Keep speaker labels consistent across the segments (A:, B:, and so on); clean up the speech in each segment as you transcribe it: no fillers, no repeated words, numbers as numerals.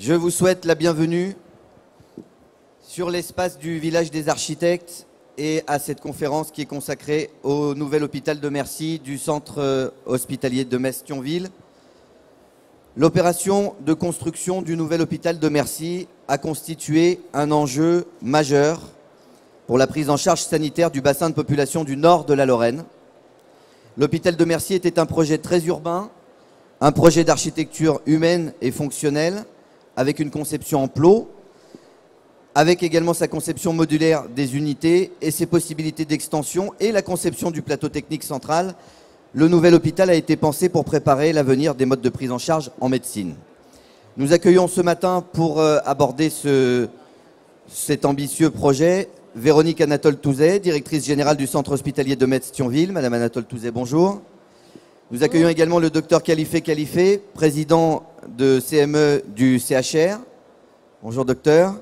A: Je vous souhaite la bienvenue sur l'espace du village des architectes et à cette conférence qui est consacrée au nouvel hôpital de Mercy du centre hospitalier de Metz-Thionville. L'opération de construction du nouvel hôpital de Mercy a constitué un enjeu majeur pour la prise en charge sanitaire du bassin de population du nord de la Lorraine. L'hôpital de Mercy était un projet très urbain, un projet d'architecture humaine et fonctionnelle, avec une conception en plot, avec également sa conception modulaire des unités et ses possibilités d'extension et la conception du plateau technique central. Le nouvel hôpital a été pensé pour préparer l'avenir des modes de prise en charge en médecine. Nous accueillons ce matin pour aborder cet ambitieux projet Véronique Anatole-Touzet, directrice générale du centre hospitalier de Metz-Thionville. Madame Anatole-Touzet, bonjour. Nous accueillons également le docteur Khalifé, président de CME du CHR. Bonjour docteur.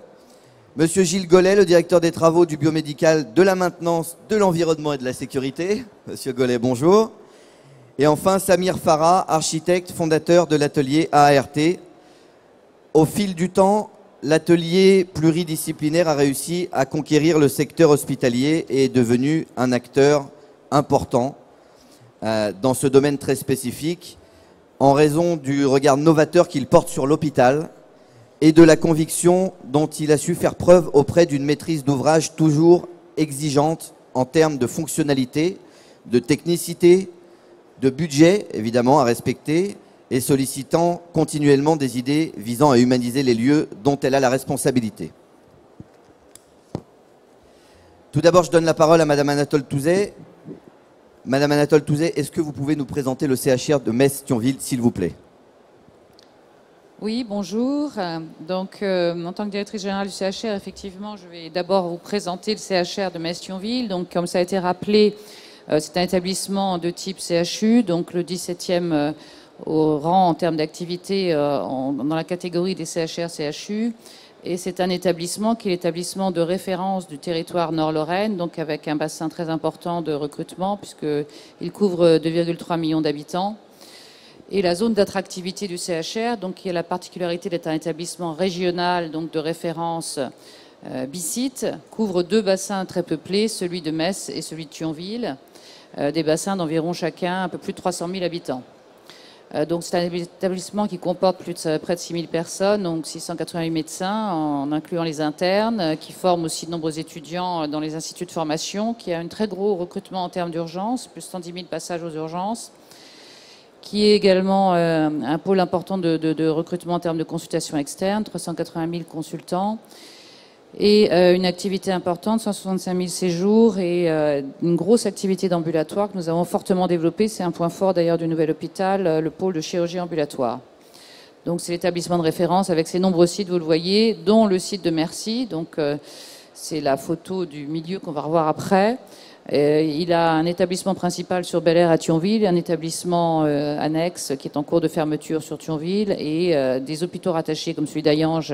A: Monsieur Gilles Gollet, le directeur des travaux du biomédical, de la maintenance, de l'environnement et de la sécurité. Monsieur Gollet, bonjour. Et enfin Samir Farah, architecte, fondateur de l'atelier AART. Au fil du temps, l'atelier pluridisciplinaire a réussi à conquérir le secteur hospitalier et est devenu un acteur important dans ce domaine très spécifique, en raison du regard novateur qu'il porte sur l'hôpital et de la conviction dont il a su faire preuve auprès d'une maîtrise d'ouvrage toujours exigeante en termes de fonctionnalité, de technicité, de budget évidemment à respecter et sollicitant continuellement des idées visant à humaniser les lieux dont elle a la responsabilité. Tout d'abord, je donne la parole à Madame Anatole-Touzet. Madame Anatole-Touzet, est-ce que vous pouvez nous présenter le CHR de Metz-Thionville, s'il vous plaît?
B: Oui, bonjour. Donc, en tant que directrice générale du CHR, effectivement, je vais d'abord vous présenter le CHR de Metz-Thionville. Donc, comme ça a été rappelé, c'est un établissement de type CHU, donc le 17e au rang en termes d'activité dans la catégorie des CHR-CHU. Et c'est un établissement qui est l'établissement de référence du territoire Nord-Lorraine, donc avec un bassin très important de recrutement, puisqu'il couvre 2,3 millions d'habitants. Et la zone d'attractivité du CHR, donc, qui a la particularité d'être un établissement régional, donc de référence bicite, couvre deux bassins très peuplés, celui de Metz et celui de Thionville, des bassins d'environ chacun un peu plus de 300 000 habitants. Donc c'est un établissement qui comporte près de 6 000 personnes, donc 688 médecins, en incluant les internes, qui forment aussi de nombreux étudiants dans les instituts de formation, qui a un très gros recrutement en termes d'urgence, plus de 110 000 passages aux urgences, qui est également un pôle important de recrutement en termes de consultation externe, 380 000 consultants, et une activité importante, 165 000 séjours, et une grosse activité d'ambulatoire que nous avons fortement développée. C'est un point fort d'ailleurs du nouvel hôpital, le pôle de chirurgie ambulatoire. Donc c'est l'établissement de référence avec ses nombreux sites, vous le voyez, dont le site de Mercy. Donc c'est la photo du milieu qu'on va revoir après. Il a un établissement principal sur Bel-Air à Thionville, un établissement annexe qui est en cours de fermeture sur Thionville et des hôpitaux rattachés comme celui d'Ayange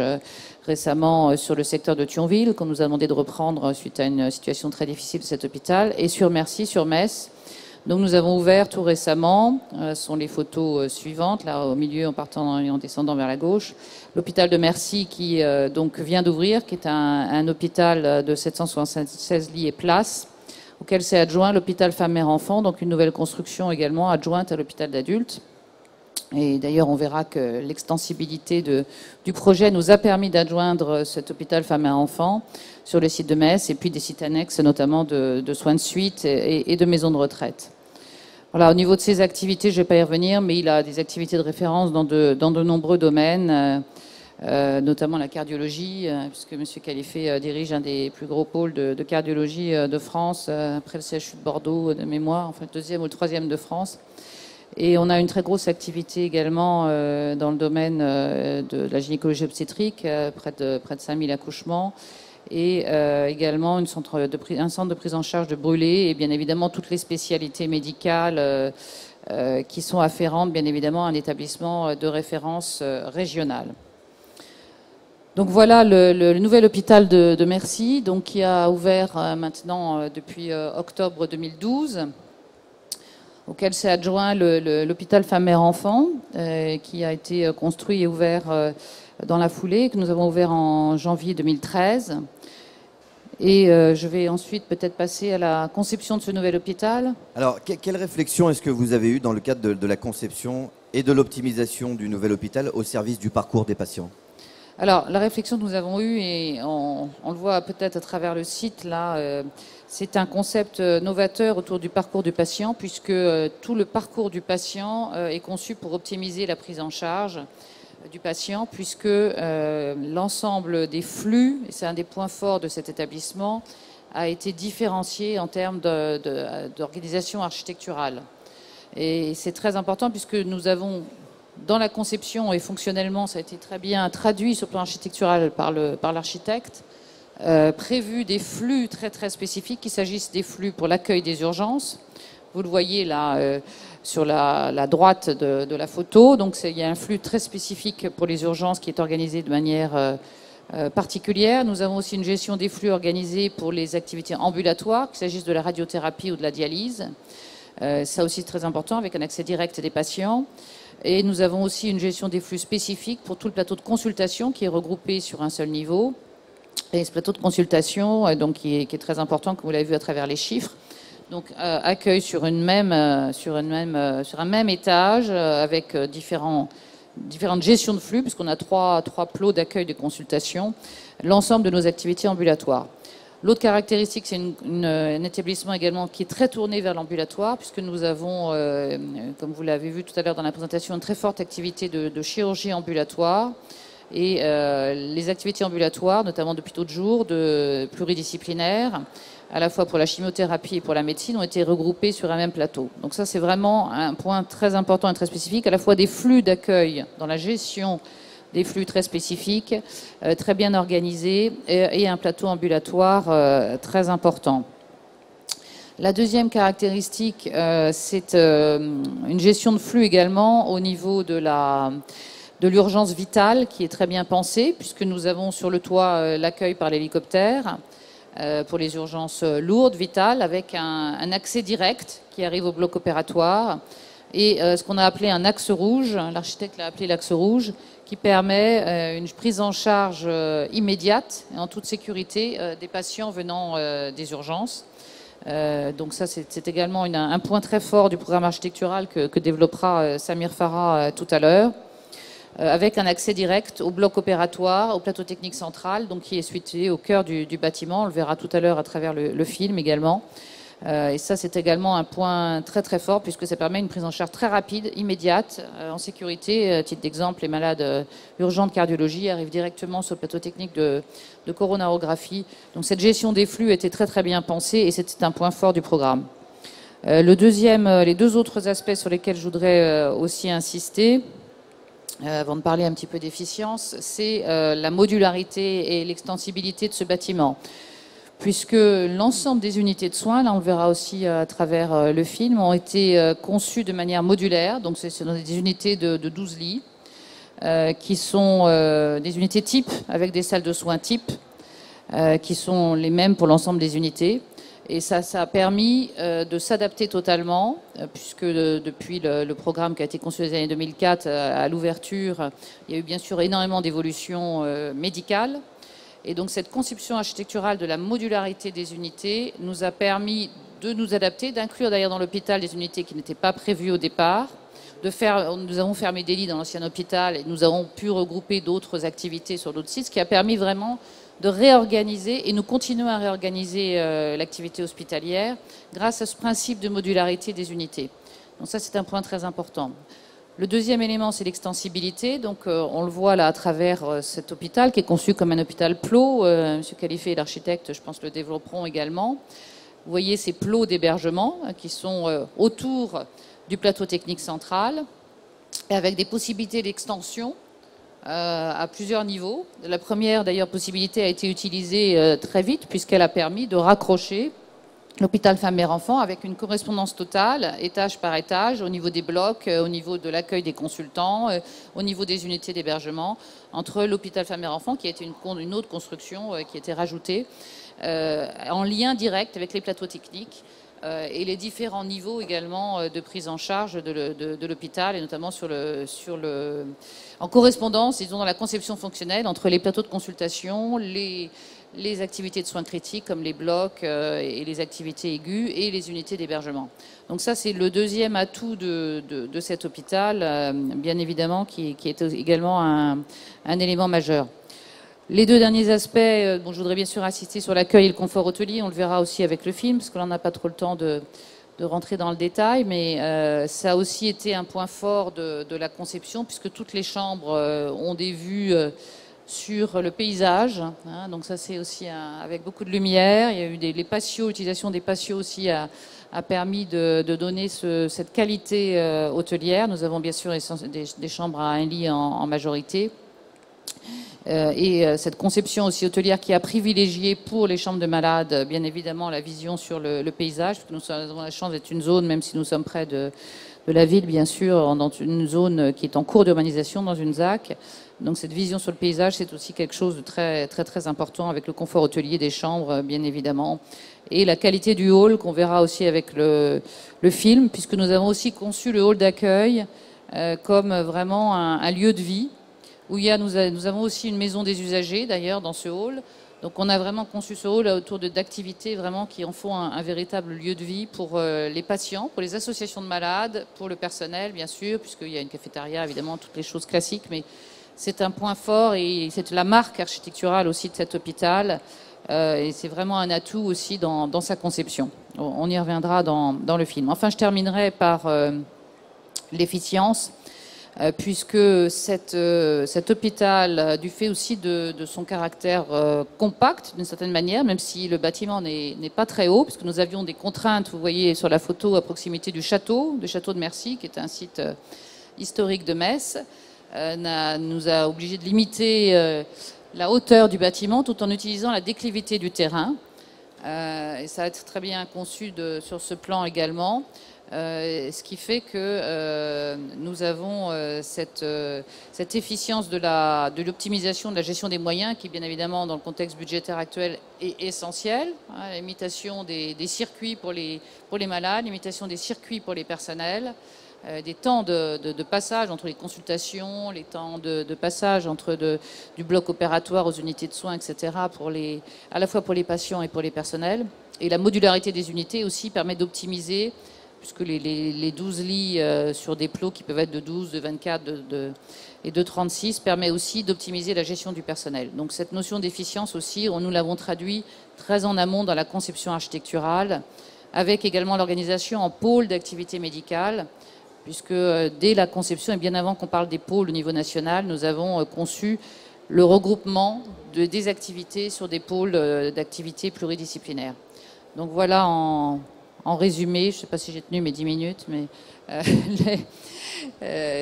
B: récemment sur le secteur de Thionville qu'on nous a demandé de reprendre suite à une situation très difficile de cet hôpital, et sur Mercy, sur Metz. Donc nous avons ouvert tout récemment, ce sont les photos suivantes, là au milieu en partant et en descendant vers la gauche, l'hôpital de Mercy qui donc vient d'ouvrir, qui est un hôpital de 776 lits et places, auquel s'est adjoint l'hôpital femmes-mères-enfants, donc une nouvelle construction également adjointe à l'hôpital d'adultes. Et d'ailleurs, on verra que l'extensibilité du projet nous a permis d'adjoindre cet hôpital femmes-mères-enfants sur le site de Metz, et puis des sites annexes, notamment de soins de suite et de maisons de retraite. Voilà, au niveau de ses activités, je ne vais pas y revenir, mais il a des activités de référence dans de nombreux domaines, notamment la cardiologie, puisque M. Khalifé dirige un des plus gros pôles de cardiologie de France, après le CHU de Bordeaux de mémoire, enfin le deuxième ou le troisième de France. Et on a une très grosse activité également dans le domaine de la gynécologie obstétrique, près de 5000 accouchements, et également un centre de prise en charge de brûlés, et bien évidemment toutes les spécialités médicales qui sont afférentes, bien évidemment, à un établissement de référence régional. Donc voilà le nouvel hôpital de Mercy, donc, qui a ouvert maintenant depuis octobre 2012, auquel s'est adjoint l'hôpital femmes-mères-enfants, qui a été construit et ouvert dans la foulée, que nous avons ouvert en janvier 2013. Et je vais ensuite peut-être passer à la conception de ce nouvel hôpital.
A: Alors, quelle réflexion est-ce que vous avez eue dans le cadre de la conception et de l'optimisation du nouvel hôpital au service du parcours des patients?
B: Alors, la réflexion que nous avons eue, et on le voit peut-être à travers le site, là, c'est un concept novateur autour du parcours du patient, puisque tout le parcours du patient est conçu pour optimiser la prise en charge du patient, puisque l'ensemble des flux, et c'est un des points forts de cet établissement, a été différencié en termes d'organisation architecturale. Et c'est très important, puisque nous avons, dans la conception et fonctionnellement, ça a été très bien traduit sur le plan architectural par l'architecte, prévu des flux très très spécifiques, qu'il s'agisse des flux pour l'accueil des urgences. Vous le voyez là sur la droite de la photo. Donc il y a un flux très spécifique pour les urgences qui est organisé de manière particulière. Nous avons aussi une gestion des flux organisée pour les activités ambulatoires, qu'il s'agisse de la radiothérapie ou de la dialyse. Ça aussi très important, avec un accès direct des patients. Et nous avons aussi une gestion des flux spécifiques pour tout le plateau de consultation qui est regroupé sur un seul niveau. Et ce plateau de consultation, donc, qui est très important, comme vous l'avez vu à travers les chiffres, donc accueille sur un même étage avec différentes gestions de flux, puisqu'on a trois plots d'accueil de consultation, l'ensemble de nos activités ambulatoires. L'autre caractéristique, c'est un établissement également qui est très tourné vers l'ambulatoire, puisque nous avons, comme vous l'avez vu tout à l'heure dans la présentation, une très forte activité de chirurgie ambulatoire. Et les activités ambulatoires, notamment d'hôpitaux de jour, de pluridisciplinaires, à la fois pour la chimiothérapie et pour la médecine, ont été regroupées sur un même plateau. Donc ça, c'est vraiment un point très important et très spécifique, à la fois des flux d'accueil dans la gestion des flux très spécifiques, très bien organisés, et un plateau ambulatoire très important. La deuxième caractéristique, c'est une gestion de flux également au niveau de l'urgence vitale, qui est très bien pensée, puisque nous avons sur le toit l'accueil par l'hélicoptère pour les urgences lourdes, vitales, avec un accès direct qui arrive au bloc opératoire, et ce qu'on a appelé un axe rouge, l'architecte l'a appelé l'axe rouge, qui permet une prise en charge immédiate et en toute sécurité des patients venant des urgences. Donc ça, c'est également un point très fort du programme architectural que développera Samir Farah tout à l'heure, avec un accès direct au bloc opératoire, au plateau technique central, donc qui est situé au cœur du bâtiment. On le verra tout à l'heure à travers le film également. Et ça, c'est également un point très très fort, puisque ça permet une prise en charge très rapide, immédiate, en sécurité. À titre d'exemple, les malades urgents de cardiologie arrivent directement sur le plateau technique de coronarographie. Donc cette gestion des flux était très très bien pensée, et c'était un point fort du programme. Les deux autres aspects sur lesquels je voudrais aussi insister, avant de parler un petit peu d'efficience, c'est la modularité et l'extensibilité de ce bâtiment. Puisque l'ensemble des unités de soins, là on le verra aussi à travers le film, ont été conçues de manière modulaire. Donc c'est des unités de 12 lits, qui sont des unités type, avec des salles de soins type, qui sont les mêmes pour l'ensemble des unités. Et ça a permis de s'adapter totalement, puisque depuis le programme qui a été conçu dans les années 2004 à l'ouverture, il y a eu bien sûr énormément d'évolutions médicales. Et donc cette conception architecturale de la modularité des unités nous a permis de nous adapter, d'inclure d'ailleurs dans l'hôpital des unités qui n'étaient pas prévues au départ. Nous avons fermé des lits dans l'ancien hôpital et nous avons pu regrouper d'autres activités sur d'autres sites, ce qui a permis vraiment de réorganiser, et nous continuons à réorganiser l'activité hospitalière grâce à ce principe de modularité des unités. Donc ça, c'est un point très important. Le deuxième élément, c'est l'extensibilité. Donc, on le voit là à travers cet hôpital qui est conçu comme un hôpital plot. M. Khalifé, l'architecte, je pense, le développeront également. Vous voyez ces plots d'hébergement qui sont autour du plateau technique central, et avec des possibilités d'extension à plusieurs niveaux. La première, d'ailleurs, possibilité a été utilisée très vite, puisqu'elle a permis de raccrocher l'hôpital femme-mère-enfant avec une correspondance totale, étage par étage, au niveau des blocs, au niveau de l'accueil des consultants, au niveau des unités d'hébergement, entre l'hôpital femme-mère-enfant, qui a été une autre construction qui a été rajoutée, en lien direct avec les plateaux techniques, et les différents niveaux également de prise en charge de l'hôpital, et notamment en correspondance, disons, dans la conception fonctionnelle entre les plateaux de consultation, les activités de soins critiques comme les blocs et les activités aiguës et les unités d'hébergement. Donc ça, c'est le deuxième atout de cet hôpital, bien évidemment, qui est également un élément majeur. Les deux derniers aspects, je voudrais bien sûr insister sur l'accueil et le confort hôtelier. On le verra aussi avec le film, parce que là, on n'a pas trop le temps de rentrer dans le détail, mais ça a aussi été un point fort de la conception, puisque toutes les chambres ont des vues sur le paysage. Hein, donc ça, c'est aussi avec beaucoup de lumière. Il y a eu les patios, l'utilisation des patios aussi a permis de donner cette qualité hôtelière. Nous avons bien sûr des chambres à un lit en majorité. Et cette conception aussi hôtelière qui a privilégié pour les chambres de malades, bien évidemment, la vision sur le paysage, parce que nous avons la chance d'être une zone, même si nous sommes près de la ville, bien sûr, dans une zone qui est en cours d'urbanisation, dans une ZAC. Donc cette vision sur le paysage, c'est aussi quelque chose de très, très, très important, avec le confort hôtelier des chambres, bien évidemment, et la qualité du hall qu'on verra aussi avec le film, puisque nous avons aussi conçu le hall d'accueil comme vraiment un lieu de vie, où nous avons aussi une maison des usagers, d'ailleurs, dans ce hall. Donc on a vraiment conçu ce hall autour d'activités vraiment qui en font un véritable lieu de vie pour les patients, pour les associations de malades, pour le personnel, bien sûr, puisqu'il y a une cafétéria, évidemment, toutes les choses classiques, mais c'est un point fort et c'est la marque architecturale aussi de cet hôpital. Et c'est vraiment un atout aussi dans sa conception. On y reviendra dans le film. Enfin, je terminerai par l'efficience. Puisque cet hôpital, du fait aussi de son caractère compact, d'une certaine manière, même si le bâtiment n'est pas très haut, puisque nous avions des contraintes, vous voyez sur la photo, à proximité du château de Mercy, qui est un site historique de Metz, nous a obligés de limiter la hauteur du bâtiment tout en utilisant la déclivité du terrain. Et ça a été très bien conçu sur ce plan également. Ce qui fait que nous avons cette efficience de l'optimisation de la gestion des moyens qui, bien évidemment, dans le contexte budgétaire actuel, est essentielle. Hein, l'imitation des circuits pour les malades, l'imitation des circuits pour les personnels, des temps de passage entre les consultations, les temps de passage du bloc opératoire aux unités de soins, etc., à la fois pour les patients et pour les personnels. Et la modularité des unités aussi permet d'optimiser, puisque les 12 lits sur des plots qui peuvent être de 12, de 24 et de 36 permet aussi d'optimiser la gestion du personnel. Donc cette notion d'efficience aussi, nous l'avons traduit très en amont dans la conception architecturale, avec également l'organisation en pôle d'activité médicale, puisque dès la conception et bien avant qu'on parle des pôles au niveau national, nous avons conçu le regroupement des activités sur des pôles d'activité pluridisciplinaires. Donc voilà en résumé, je ne sais pas si j'ai tenu mes 10 minutes, mais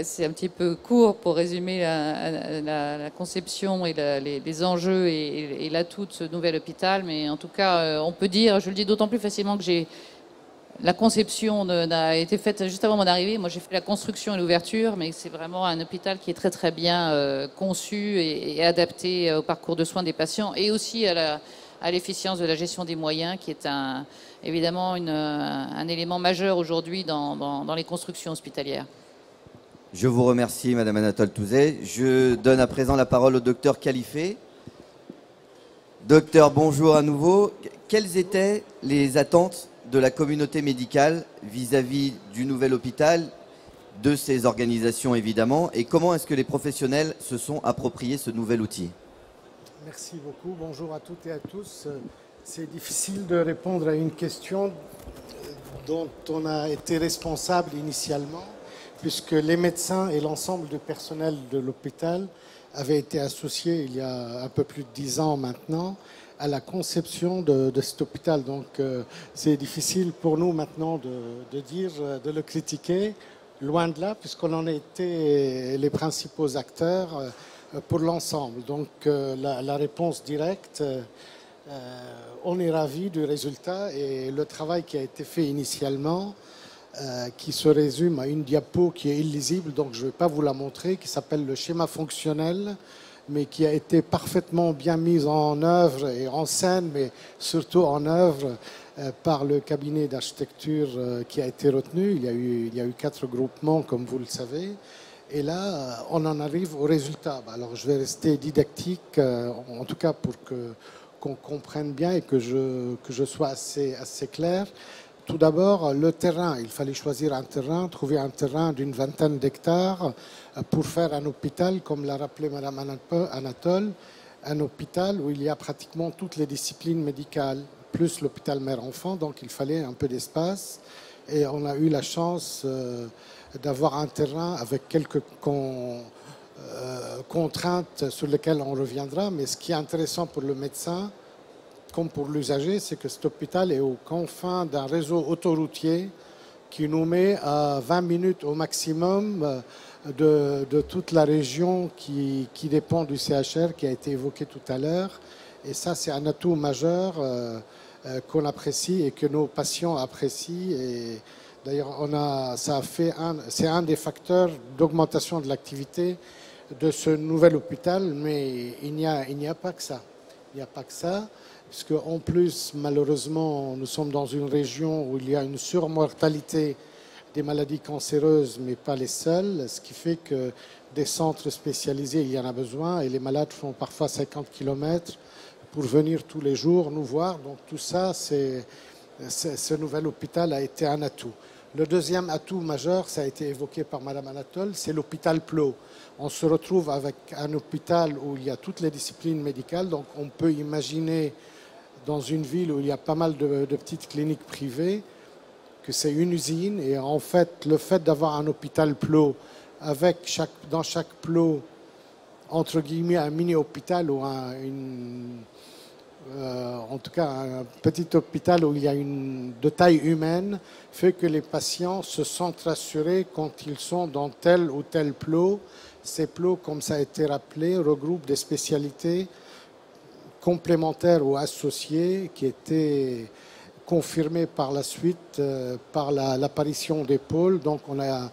B: c'est un petit peu court pour résumer la conception et les enjeux et l'atout de ce nouvel hôpital. Mais en tout cas, on peut dire, je le dis d'autant plus facilement que la conception a été faite juste avant mon arrivée. Moi, j'ai fait la construction et l'ouverture, mais c'est vraiment un hôpital qui est très très bien conçu et adapté au parcours de soins des patients et aussi à l'efficience de la gestion des moyens, qui est évidemment un élément majeur aujourd'hui dans les constructions hospitalières.
A: Je vous remercie, Madame Anatole Touzet. Je donne à présent la parole au docteur Khalifé. Docteur, bonjour à nouveau. Quelles étaient les attentes de la communauté médicale vis-à-vis du nouvel hôpital, de ses organisations évidemment, et comment est-ce que les professionnels se sont appropriés ce nouvel outil?
C: Merci beaucoup. Bonjour à toutes et à tous. C'est difficile de répondre à une question dont on a été responsable initialement, puisque les médecins et l'ensemble du personnel de l'hôpital avaient été associés il y a un peu plus de 10 ans maintenant à la conception de cet hôpital. Donc c'est difficile pour nous maintenant de le critiquer, loin de là, puisqu'on en a été les principaux acteurs pour l'ensemble. Donc la réponse directe, on est ravis du résultat et le travail qui a été fait initialement, qui se résume à une diapo qui est illisible, donc je ne vais pas vous la montrer, qui s'appelle le schéma fonctionnel, mais qui a été parfaitement bien mise en œuvre et en scène, mais surtout en œuvre par le cabinet d'architecture qui a été retenu. Il y a eu 4 groupements, comme vous le savez. Et là, on en arrive au résultat. Alors, je vais rester didactique, en tout cas pour qu'on comprenne bien et que je sois assez clair. Tout d'abord, le terrain. Il fallait choisir un terrain, trouver un terrain d'une vingtaine d'hectares pour faire un hôpital, comme l'a rappelé Mme Anatole, un hôpital où il y a pratiquement toutes les disciplines médicales, plus l'hôpital mère-enfant, donc il fallait un peu d'espace. Et on a eu la chance d'avoir un terrain avec quelques contraintes sur lesquelles on reviendra. Mais ce qui est intéressant pour le médecin, comme pour l'usager, c'est que cet hôpital est aux confins d'un réseau autoroutier qui nous met à 20 minutes au maximum de toute la région qui dépend du CHR, qui a été évoqué tout à l'heure. Et ça, c'est un atout majeur qu'on apprécie et que nos patients apprécient. Et d'ailleurs, c'est un des facteurs d'augmentation de l'activité de ce nouvel hôpital, mais il n'y a pas que ça. Il n'y a pas que ça, puisque en plus, malheureusement, nous sommes dans une région où il y a une surmortalité des maladies cancéreuses, mais pas les seules, ce qui fait que des centres spécialisés, il y en a besoin, et les malades font parfois 50 km pour venir tous les jours nous voir. Donc tout ça, ce nouvel hôpital a été un atout. Le deuxième atout majeur, ça a été évoqué par Mme Anatole, c'est l'hôpital Plot. On se retrouve avec un hôpital où il y a toutes les disciplines médicales, donc on peut imaginer dans une ville où il y a pas mal de petites cliniques privées que c'est une usine. Et en fait, le fait d'avoir un hôpital Plot avec dans chaque plot, entre guillemets, un mini-hôpital ou en tout cas un petit hôpital où il y a de taille humaine, fait que les patients se sentent rassurés quand ils sont dans tel ou tel plot. Ces plots, comme ça a été rappelé, regroupent des spécialités complémentaires ou associées qui étaient confirmées par la suite par l'apparition des pôles. Donc on a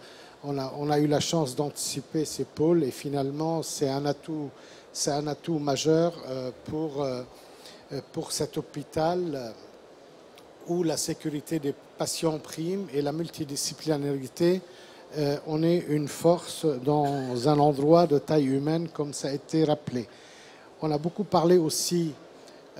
C: eu la chance d'anticiper ces pôles et finalement c'est un atout majeur pour cet hôpital où la sécurité des patients prime et la multidisciplinarité, on est une force dans un endroit de taille humaine, comme ça a été rappelé. On a beaucoup parlé aussi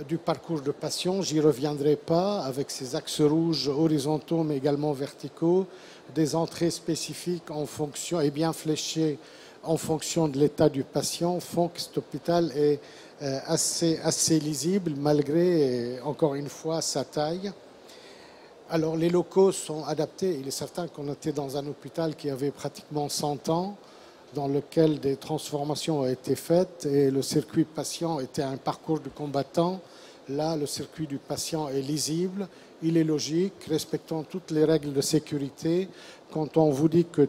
C: du parcours de patient, j'y reviendrai pas, avec ses axes rouges horizontaux mais également verticaux, des entrées spécifiques en fonction et bien fléchées en fonction de l'état du patient, font que cet hôpital est assez lisible malgré, encore une fois, sa taille. Alors les locaux sont adaptés. Il est certain qu'on était dans un hôpital qui avait pratiquement 100 ans, dans lequel des transformations ont été faites et le circuit patient était un parcours du combattant. Là, le circuit du patient est lisible, il est logique, respectant toutes les règles de sécurité. Quand on vous dit que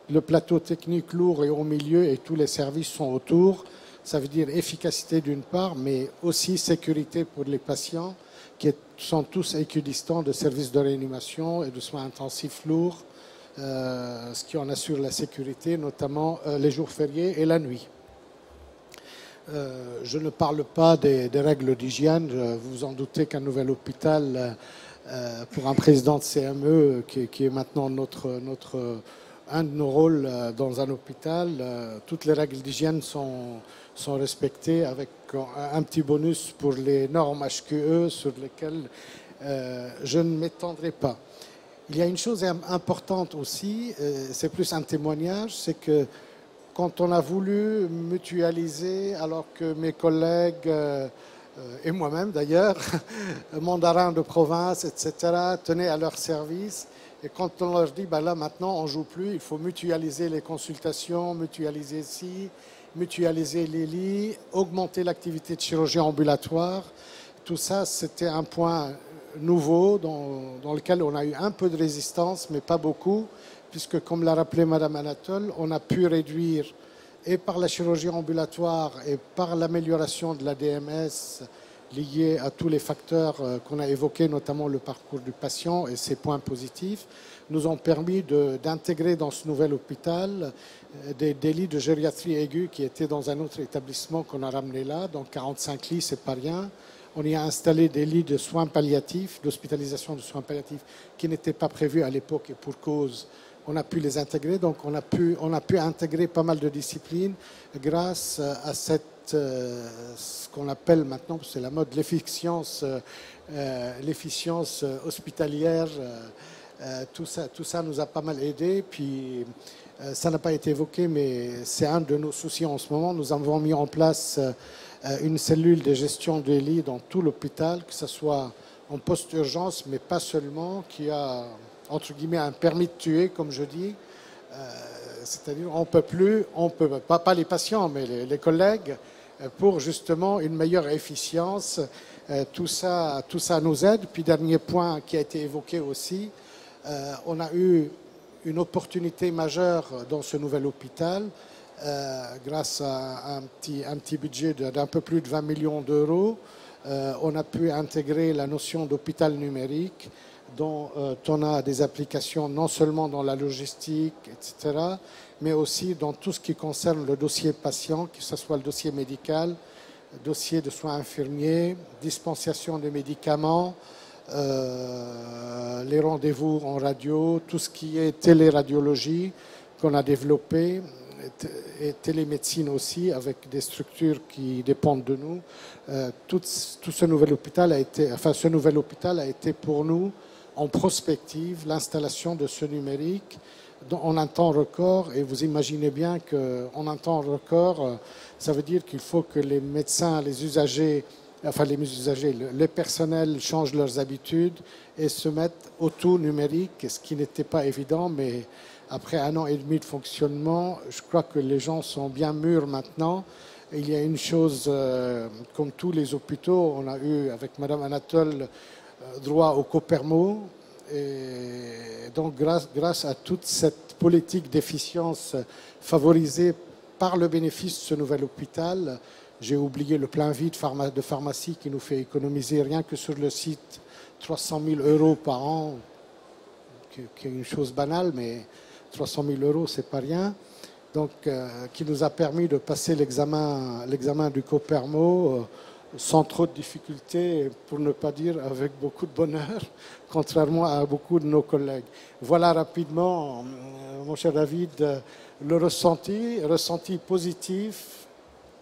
C: le plateau technique lourd est au milieu et tous les services sont autour, ça veut dire efficacité d'une part, mais aussi sécurité pour les patients qui sont tous équidistants de services de réanimation et de soins intensifs lourds, ce qui en assure la sécurité, notamment les jours fériés et la nuit. Je ne parle pas des règles d'hygiène. Vous vous en doutez qu'un nouvel hôpital, pour un président de CME, qui est maintenant un de nos rôles dans un hôpital, toutes les règles d'hygiène sont respectées avec un petit bonus pour les normes HQE sur lesquelles je ne m'étendrai pas. Il y a une chose importante aussi, c'est plus un témoignage, c'est que quand on a voulu mutualiser, alors que mes collègues, et moi-même d'ailleurs, mandarins de province, etc., tenaient à leur service, et quand on leur dit, ben là maintenant on ne joue plus, il faut mutualiser les consultations, mutualiser ci, mutualiser les lits, augmenter l'activité de chirurgie ambulatoire, tout ça c'était un point nouveau dans lequel on a eu un peu de résistance, mais pas beaucoup, puisque comme l'a rappelé Mme Anatole, on a pu réduire, et par la chirurgie ambulatoire et par l'amélioration de la DMS liée à tous les facteurs qu'on a évoqués, notamment le parcours du patient et ses points positifs, nous ont permis d'intégrer dans ce nouvel hôpital des lits de gériatrie aiguë qui étaient dans un autre établissement qu'on a ramené là, donc 45 lits, c'est pas rien. On y a installé des lits de soins palliatifs, d'hospitalisation de soins palliatifs, qui n'étaient pas prévus à l'époque et pour cause, on a pu les intégrer. Donc on a pu intégrer pas mal de disciplines grâce à cette, ce qu'on appelle maintenant, c'est la mode, l'efficience hospitalière. Tout ça nous a pas mal aidé. Puis ça n'a pas été évoqué, mais c'est un de nos soucis en ce moment. Nous avons mis en place une cellule de gestion des lits dans tout l'hôpital, que ce soit en post-urgence, mais pas seulement, qui a, entre guillemets, un permis de tuer, comme je dis. C'est-à-dire, on peut pas les patients, mais les collègues, pour justement une meilleure efficience. Tout ça nous aide. Puis, dernier point qui a été évoqué aussi, on a eu une opportunité majeure dans ce nouvel hôpital, grâce à un petit budget d'un peu plus de 20 millions d'euros. On a pu intégrer la notion d'hôpital numérique, dont on a des applications non seulement dans la logistique, etc., mais aussi dans tout ce qui concerne le dossier patient, que ce soit le dossier médical, dossier de soins infirmiers, dispensation de médicaments, les rendez-vous en radio, tout ce qui est téléradiologie qu'on a développé, et télémédecine aussi, avec des structures qui dépendent de nous. Tout ce nouvel hôpital a été pour nous en prospective l'installation de ce numérique en un temps record. Et vous imaginez bien qu'en un temps record, ça veut dire qu'il faut que les médecins, les usagers, les personnels changent leurs habitudes et se mettent au tout numérique, ce qui n'était pas évident, mais après 1 an et demi de fonctionnement, je crois que les gens sont bien mûrs maintenant. Et il y a une chose, comme tous les hôpitaux, on a eu avec Madame Anatole droit au Copermo. Et donc grâce à toute cette politique d'efficience favorisée par le bénéfice de ce nouvel hôpital, j'ai oublié le plein vide de pharmacie qui nous fait économiser rien que sur le site 300 000 euros par an, qui est une chose banale, mais 300 000 euros, c'est pas rien. Donc, qui nous a permis de passer l'examen du Copermo sans trop de difficultés, pour ne pas dire avec beaucoup de bonheur, contrairement à beaucoup de nos collègues. Voilà rapidement, mon cher David, le ressenti positif,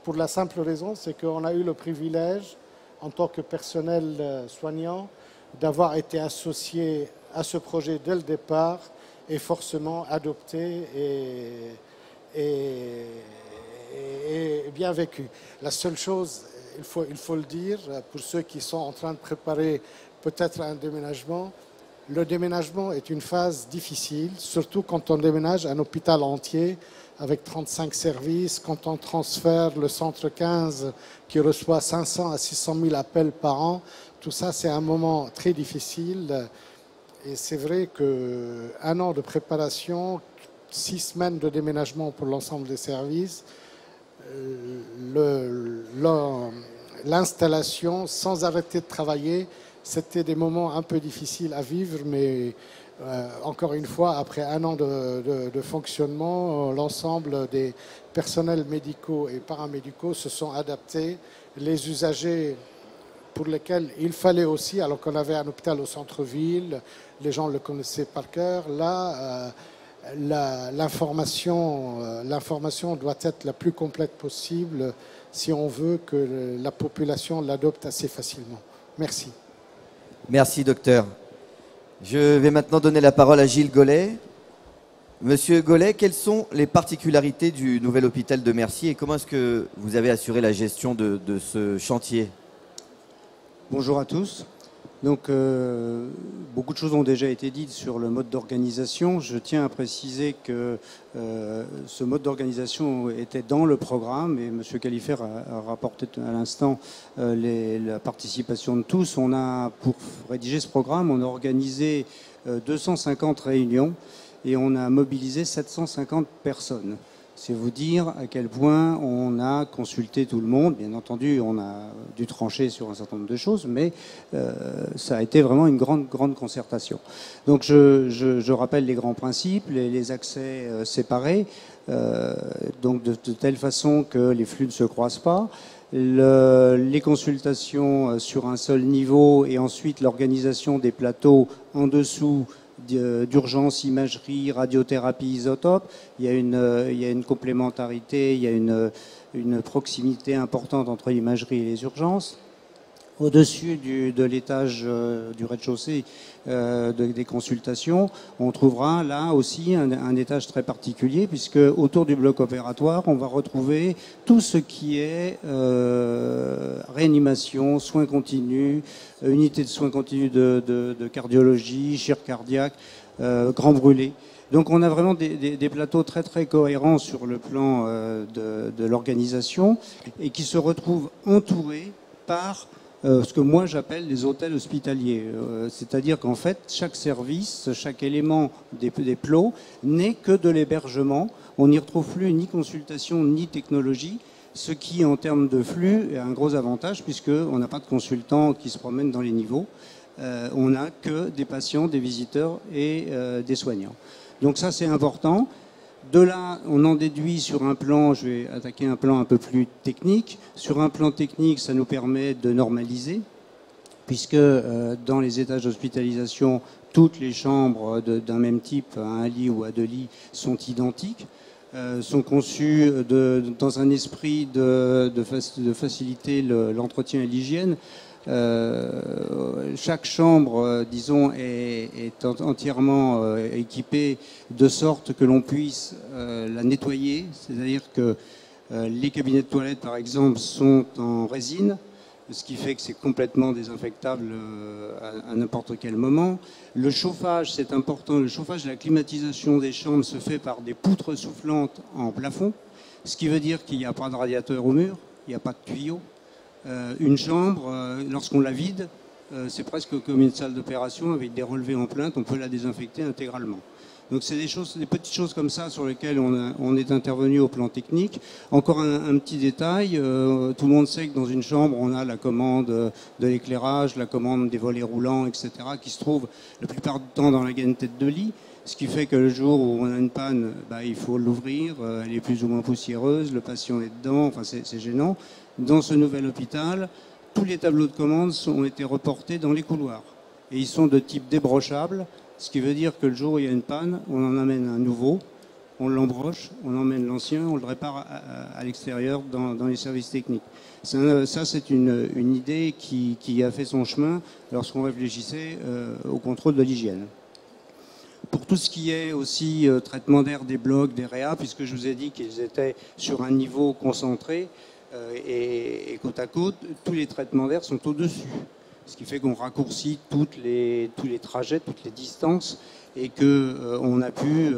C: pour la simple raison, c'est qu'on a eu le privilège, en tant que personnel soignant, d'avoir été associé à ce projet dès le départ et forcément adopté et bien vécu. La seule chose, il faut le dire, pour ceux qui sont en train de préparer peut-être un déménagement, le déménagement est une phase difficile, surtout quand on déménage un hôpital entier avec 35 services, quand on transfère le centre 15 qui reçoit 500 à 600 000 appels par an. Tout ça, c'est un moment très difficile. Et c'est vrai qu'un an de préparation, 6 semaines de déménagement pour l'ensemble des services, l'installation sans arrêter de travailler, c'était des moments un peu difficiles à vivre, mais encore une fois, après 1 an de fonctionnement, l'ensemble des personnels médicaux et paramédicaux se sont adaptés. Les usagers pour lesquels il fallait aussi, alors qu'on avait un hôpital au centre-ville, les gens le connaissaient par cœur, là, l'information doit être la plus complète possible si on veut que la population l'adopte assez facilement. Merci.
A: Merci, docteur. Je vais maintenant donner la parole à Gilles Gollet. Monsieur Gollet, quelles sont les particularités du nouvel hôpital de Mercier et comment est-ce que vous avez assuré la gestion de ce chantier ?
D: Bonjour à tous. Donc, beaucoup de choses ont déjà été dites sur le mode d'organisation. Je tiens à préciser que ce mode d'organisation était dans le programme et M. Khaliffer a rapporté à l'instant la participation de tous. On a, pour rédiger ce programme, on a organisé 250 réunions et on a mobilisé 750 personnes. C'est vous dire à quel point on a consulté tout le monde. Bien entendu, on a dû trancher sur un certain nombre de choses, mais ça a été vraiment une grande concertation. Donc je rappelle les grands principes, les accès séparés, donc de telle façon que les flux ne se croisent pas. les consultations sur un seul niveau et ensuite l'organisation des plateaux en dessous d'urgence, imagerie, radiothérapie, isotope. Il y a une complémentarité, il y a une proximité importante entre l'imagerie et les urgences. Au-dessus de l'étage du rez-de-chaussée des consultations, on trouvera là aussi un étage très particulier, puisque autour du bloc opératoire, on va retrouver tout ce qui est réanimation, soins continus, unité de soins continus de cardiologie, chirurgie cardiaque, grand brûlé. Donc on a vraiment des plateaux très très cohérents sur le plan de l'organisation et qui se retrouvent entourés par ce que moi j'appelle les hôtels hospitaliers. C'est-à-dire qu'en fait, chaque service, chaque élément des plots n'est que de l'hébergement. On n'y retrouve plus ni consultation ni technologie, ce qui, en termes de flux, est un gros avantage puisqu'on n'a pas de consultants qui se promènent dans les niveaux. On n'a que des patients, des visiteurs et des soignants. Donc ça, c'est important. De là, on en déduit sur un plan, je vais attaquer un plan un peu plus technique. Sur un plan technique, ça nous permet de normaliser, puisque dans les étages d'hospitalisation, toutes les chambres d'un même type, à un lit ou à 2 lits, sont identiques, sont conçues dans un esprit de faciliter l'entretien et l'hygiène. Chaque chambre, disons, est entièrement équipée de sorte que l'on puisse la nettoyer. C'est-à-dire que les cabinets de toilette, par exemple, sont en résine, ce qui fait que c'est complètement désinfectable à n'importe quel moment. Le chauffage, c'est important. Le chauffage et la climatisation des chambres se fait par des poutres soufflantes en plafond, ce qui veut dire qu'il n'y a pas de radiateur au mur, il n'y a pas de tuyau. Une chambre, lorsqu'on la vide, c'est presque comme une salle d'opération avec des relevés en plainte, on peut la désinfecter intégralement. Donc c'est des petites choses comme ça sur lesquelles on est intervenu au plan technique. Encore un petit détail, tout le monde sait que dans une chambre, on a la commande de l'éclairage, la commande des volets roulants, etc., qui se trouvent la plupart du temps dans la gaine tête de lit. Ce qui fait que le jour où on a une panne, il faut l'ouvrir, elle est plus ou moins poussiéreuse, le patient est dedans, enfin c'est gênant. Dans ce nouvel hôpital, tous les tableaux de commande ont été reportés dans les couloirs. Et ils sont de type débrochable, ce qui veut dire que le jour où il y a une panne, on en amène un nouveau, on l'embroche, on emmène l'ancien, on le répare à l'extérieur dans les services techniques. Ça c'est une idée qui a fait son chemin lorsqu'on réfléchissait au contrôle de l'hygiène. Pour tout ce qui est aussi traitement d'air des blocs, des réa, puisque je vous ai dit qu'ils étaient sur un niveau concentré et côte à côte, tous les traitements d'air sont au-dessus. Ce qui fait qu'on raccourcit tous les trajets, toutes les distances, et qu'on a pu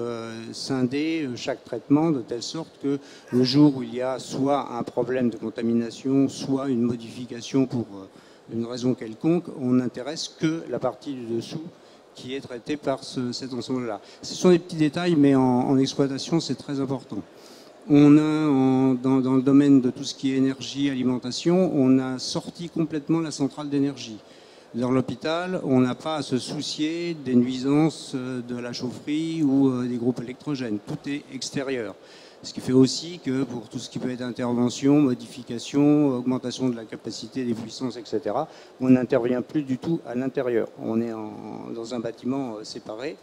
D: scinder chaque traitement de telle sorte que le jour où il y a soit un problème de contamination, soit une modification pour une raison quelconque, on n'intéresse que la partie du dessous qui est traitée par cet ensemble-là. Ce sont des petits détails, mais en exploitation, c'est très important. On a, dans le domaine de tout ce qui est énergie, alimentation, on a sorti complètement la centrale d'énergie. Dans l'hôpital, on n'a pas à se soucier des nuisances de la chaufferie ou des groupes électrogènes. Tout est extérieur. Ce qui fait aussi que pour tout ce qui peut être intervention, modification, augmentation de la capacité des puissances, etc., on n'intervient plus du tout à l'intérieur. On est dans un bâtiment séparé.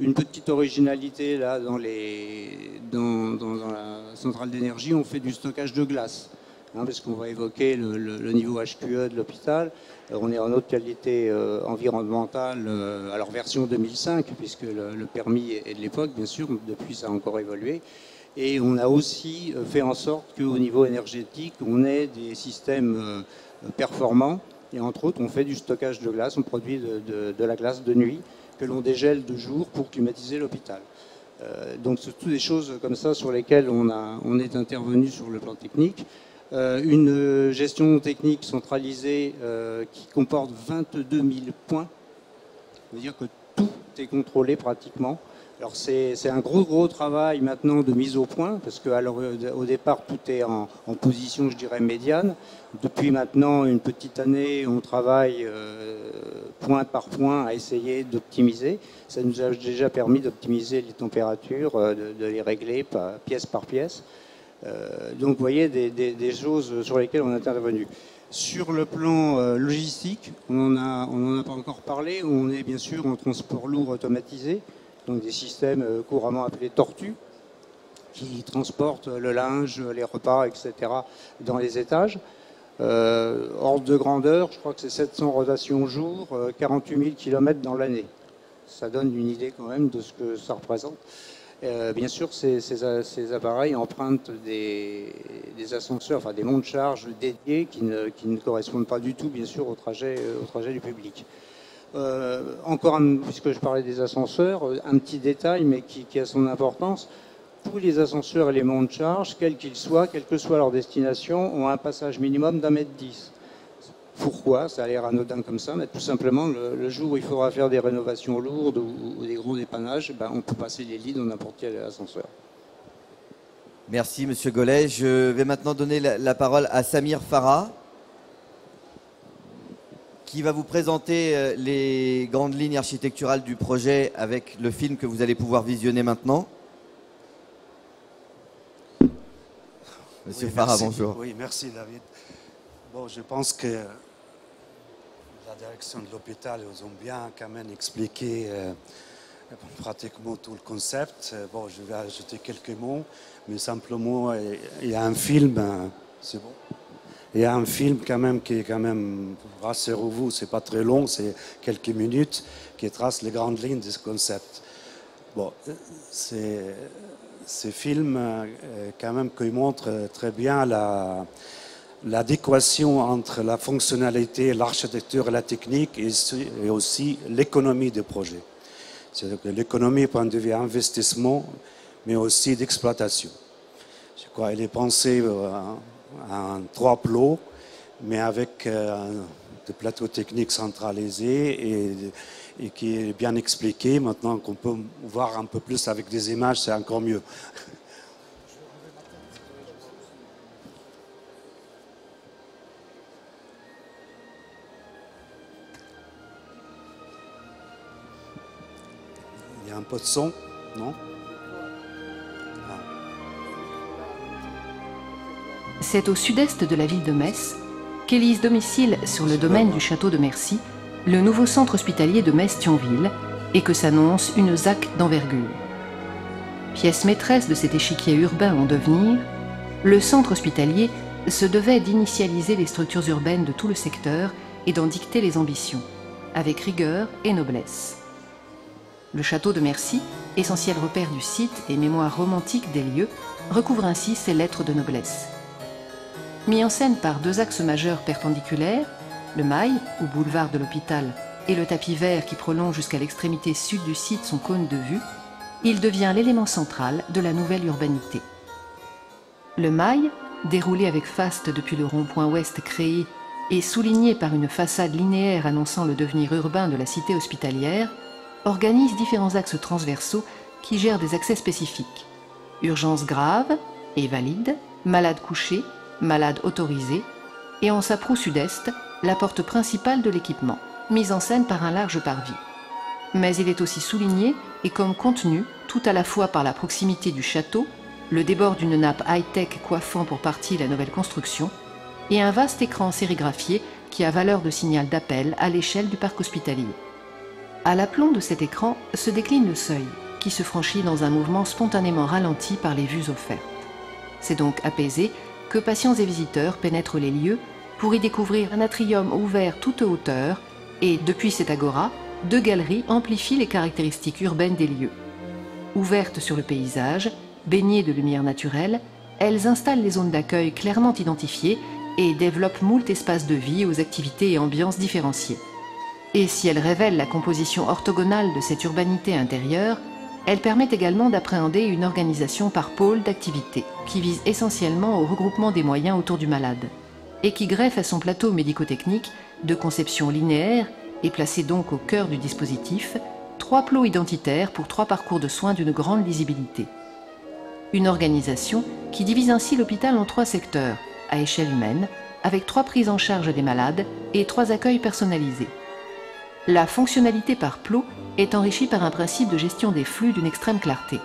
D: Une petite originalité là dans la centrale d'énergie, on fait du stockage de glace. Parce qu'on va évoquer le niveau HQE de l'hôpital. On est en haute qualité environnementale, alors version 2005, puisque le permis est de l'époque, bien sûr, depuis ça a encore évolué. Et on a aussi fait en sorte qu'au niveau énergétique, on ait des systèmes performants. Et entre autres, on fait du stockage de glace, on produit de la glace de nuit que l'on dégèle de jour pour climatiser l'hôpital. Donc c'est toutes des choses comme ça sur lesquelles on est intervenu sur le plan technique. Une gestion technique centralisée qui comporte 22 000 points. Ça veut dire que tout est contrôlé pratiquement. Alors c'est un gros travail maintenant de mise au point, parce qu'au départ tout est en position, je dirais, médiane. Depuis maintenant une petite année, on travaille point par point à essayer d'optimiser. Ça nous a déjà permis d'optimiser les températures, de les régler pièce par pièce. Donc vous voyez des choses sur lesquelles on est intervenu. Sur le plan logistique, on n'en a pas encore parlé, on est bien sûr en transport lourd automatisé, donc des systèmes couramment appelés tortues, qui transportent le linge, les repas, etc. dans les étages. Ordre de grandeur, je crois que c'est 700 rotations jour, 48 000 km dans l'année. Ça donne une idée quand même de ce que ça représente. Bien sûr, ces appareils empruntent des ascenseurs, enfin des monts de charge dédiés qui ne correspondent pas du tout, bien sûr, au trajet du public. Encore, puisque je parlais des ascenseurs, un petit détail, mais qui a son importance. Tous les ascenseurs et les monts de charge, quels qu'ils soient, quelle que soit leur destination, ont un passage minimum d'1,10 m. Pourquoi? Ça a l'air anodin comme ça, mais tout simplement, le jour où il faudra faire des rénovations lourdes ou des gros dépannages, ben, on peut passer les lits dans n'importe quel ascenseur.
A: Merci, Monsieur Gollet. Je vais maintenant donner la parole à Samir Farah, qui va vous présenter les grandes lignes architecturales du projet avec le film que vous allez pouvoir visionner maintenant. Monsieur Farah, bonjour.
E: Oui, merci David. Bon, je pense que la direction de l'hôpital, ils ont bien quand même expliqué pratiquement tout le concept. Bon, je vais ajouter quelques mots, mais simplement, il y a un film, c'est bon. Il y a un film quand même qui est quand même, rassurez-vous, c'est pas très long, c'est quelques minutes, qui trace les grandes lignes de ce concept. Bon, ces films, quand même, qui montrent très bien l'adéquation entre la fonctionnalité, l'architecture et la technique et aussi l'économie du projet. C'est-à-dire que l'économie, point de vue investissement, mais aussi d'exploitation. Je crois qu'il est pensé en 3 plots, mais avec des plateaux techniques centralisés et qui est bien expliqué. Maintenant qu'on peut voir un peu plus avec des images, c'est encore mieux. Il y a un peu de son, non?
F: C'est au sud-est de la ville de Metz qu'élise domicile sur le domaine du château de Mercy le nouveau centre hospitalier de Metz-Thionville et que s'annonce une ZAC d'envergure. Pièce maîtresse de cet échiquier urbain en devenir, le centre hospitalier se devait d'initialiser les structures urbaines de tout le secteur et d'en dicter les ambitions, avec rigueur et noblesse. Le château de Mercy, essentiel repère du site et mémoire romantique des lieux, recouvre ainsi ses lettres de noblesse. Mis en scène par 2 axes majeurs perpendiculaires, le Mail, ou boulevard de l'hôpital, et le tapis vert qui prolonge jusqu'à l'extrémité sud du site son cône de vue, il devient l'élément central de la nouvelle urbanité. Le Mail, déroulé avec faste depuis le rond-point ouest créé et souligné par une façade linéaire annonçant le devenir urbain de la cité hospitalière, organise différents axes transversaux qui gèrent des accès spécifiques. Urgences graves et valides, malades couchés, malades autorisés, et en sa proue sud-est, la porte principale de l'équipement, mise en scène par un large parvis. Mais il est aussi souligné et comme contenu, tout à la fois par la proximité du château, le débord d'une nappe high-tech coiffant pour partie la nouvelle construction, et un vaste écran sérigraphié qui a valeur de signal d'appel à l'échelle du parc hospitalier. À l'aplomb de cet écran se décline le seuil, qui se franchit dans un mouvement spontanément ralenti par les vues offertes. C'est donc apaisé que patients et visiteurs pénètrent les lieux pour y découvrir un atrium ouvert toute hauteur et, depuis cette agora, 2 galeries amplifient les caractéristiques urbaines des lieux. Ouvertes sur le paysage, baignées de lumière naturelle, elles installent les zones d'accueil clairement identifiées et développent moult espaces de vie aux activités et ambiances différenciées. Et si elles révèlent la composition orthogonale de cette urbanité intérieure, elles permettent également d'appréhender une organisation par pôle d'activité qui vise essentiellement au regroupement des moyens autour du malade et qui greffe à son plateau médico-technique de conception linéaire et placé donc au cœur du dispositif 3 plots identitaires pour 3 parcours de soins d'une grande lisibilité. Une organisation qui divise ainsi l'hôpital en 3 secteurs à échelle humaine avec 3 prises en charge des malades et 3 accueils personnalisés. La fonctionnalité par plot est enrichie par un principe de gestion des flux d'une extrême clarté.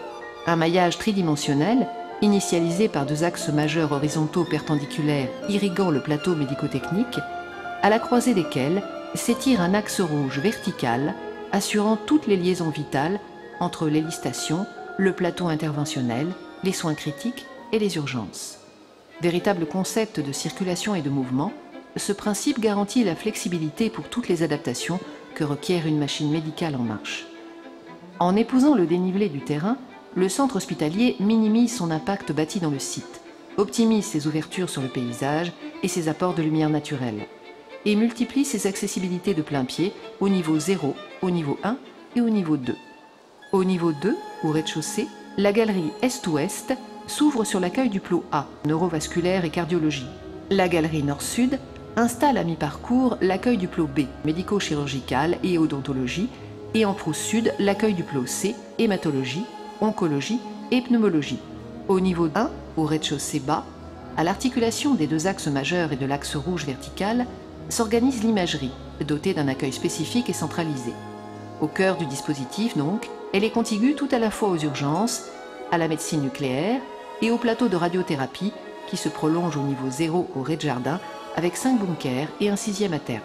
F: Un maillage tridimensionnel initialisée par 2 axes majeurs horizontaux perpendiculaires irriguant le plateau médico-technique, à la croisée desquels s'étire un axe rouge vertical assurant toutes les liaisons vitales entre l'hélistation, le plateau interventionnel, les soins critiques et les urgences. Véritable concept de circulation et de mouvement, ce principe garantit la flexibilité pour toutes les adaptations que requiert une machine médicale en marche. En épousant le dénivelé du terrain, le centre hospitalier minimise son impact bâti dans le site, optimise ses ouvertures sur le paysage et ses apports de lumière naturelle, et multiplie ses accessibilités de plein pied au niveau 0, au niveau 1 et au niveau 2. Au niveau 2, au rez-de-chaussée, la galerie Est-Ouest s'ouvre sur l'accueil du plot A, neurovasculaire et cardiologie. La galerie Nord-Sud installe à mi-parcours l'accueil du plot B, médico-chirurgical et odontologie, et en proue sud l'accueil du plot C, hématologie, oncologie et pneumologie. Au niveau 1, au rez-de-chaussée bas, à l'articulation des 2 axes majeurs et de l'axe rouge vertical, s'organise l'imagerie, dotée d'un accueil spécifique et centralisé. Au cœur du dispositif, donc, elle est contiguë tout à la fois aux urgences, à la médecine nucléaire et au plateau de radiothérapie qui se prolonge au niveau 0 au rez-de-jardin avec 5 bunkers et un 6e à terme.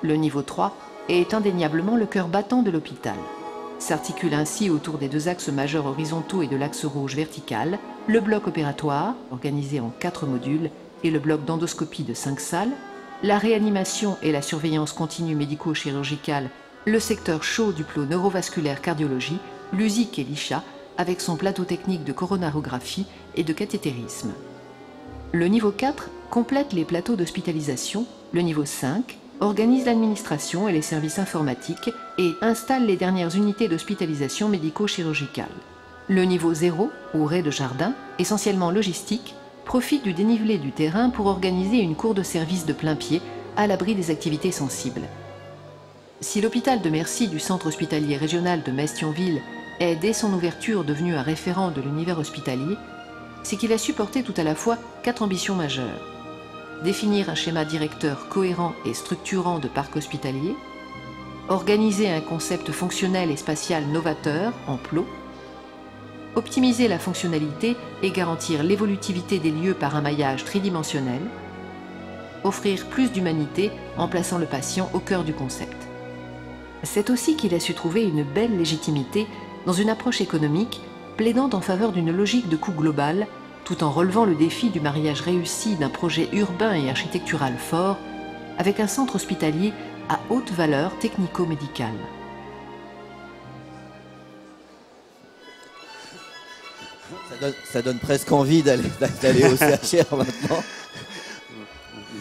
F: Le niveau 3 est indéniablement le cœur battant de l'hôpital. S'articule ainsi autour des 2 axes majeurs horizontaux et de l'axe rouge vertical, le bloc opératoire, organisé en 4 modules, et le bloc d'endoscopie de 5 salles, la réanimation et la surveillance continue médico-chirurgicale, le secteur chaud du plot neurovasculaire cardiologie, l'USIC et l'ICHA, avec son plateau technique de coronarographie et de cathétérisme. Le niveau 4 complète les plateaux d'hospitalisation, le niveau 5 organise l'administration et les services informatiques et installe les dernières unités d'hospitalisation médico-chirurgicale. Le niveau 0, au rez-de-jardin, essentiellement logistique, profite du dénivelé du terrain pour organiser une cour de service de plein pied à l'abri des activités sensibles. Si l'hôpital de Mercy du centre hospitalier régional de Metz-Thionville est dès son ouverture devenu un référent de l'univers hospitalier, c'est qu'il a supporté tout à la fois 4 ambitions majeures. Définir un schéma directeur cohérent et structurant de parc hospitalier, organiser un concept fonctionnel et spatial novateur en plot, optimiser la fonctionnalité et garantir l'évolutivité des lieux par un maillage tridimensionnel, offrir plus d'humanité en plaçant le patient au cœur du concept. C'est aussi qu'il a su trouver une belle légitimité dans une approche économique plaidant en faveur d'une logique de coût global, tout en relevant le défi du mariage réussi d'un projet urbain et architectural fort avec un centre hospitalier à haute valeur technico-médicale.
A: Ça donne presque envie d'aller au CHR maintenant.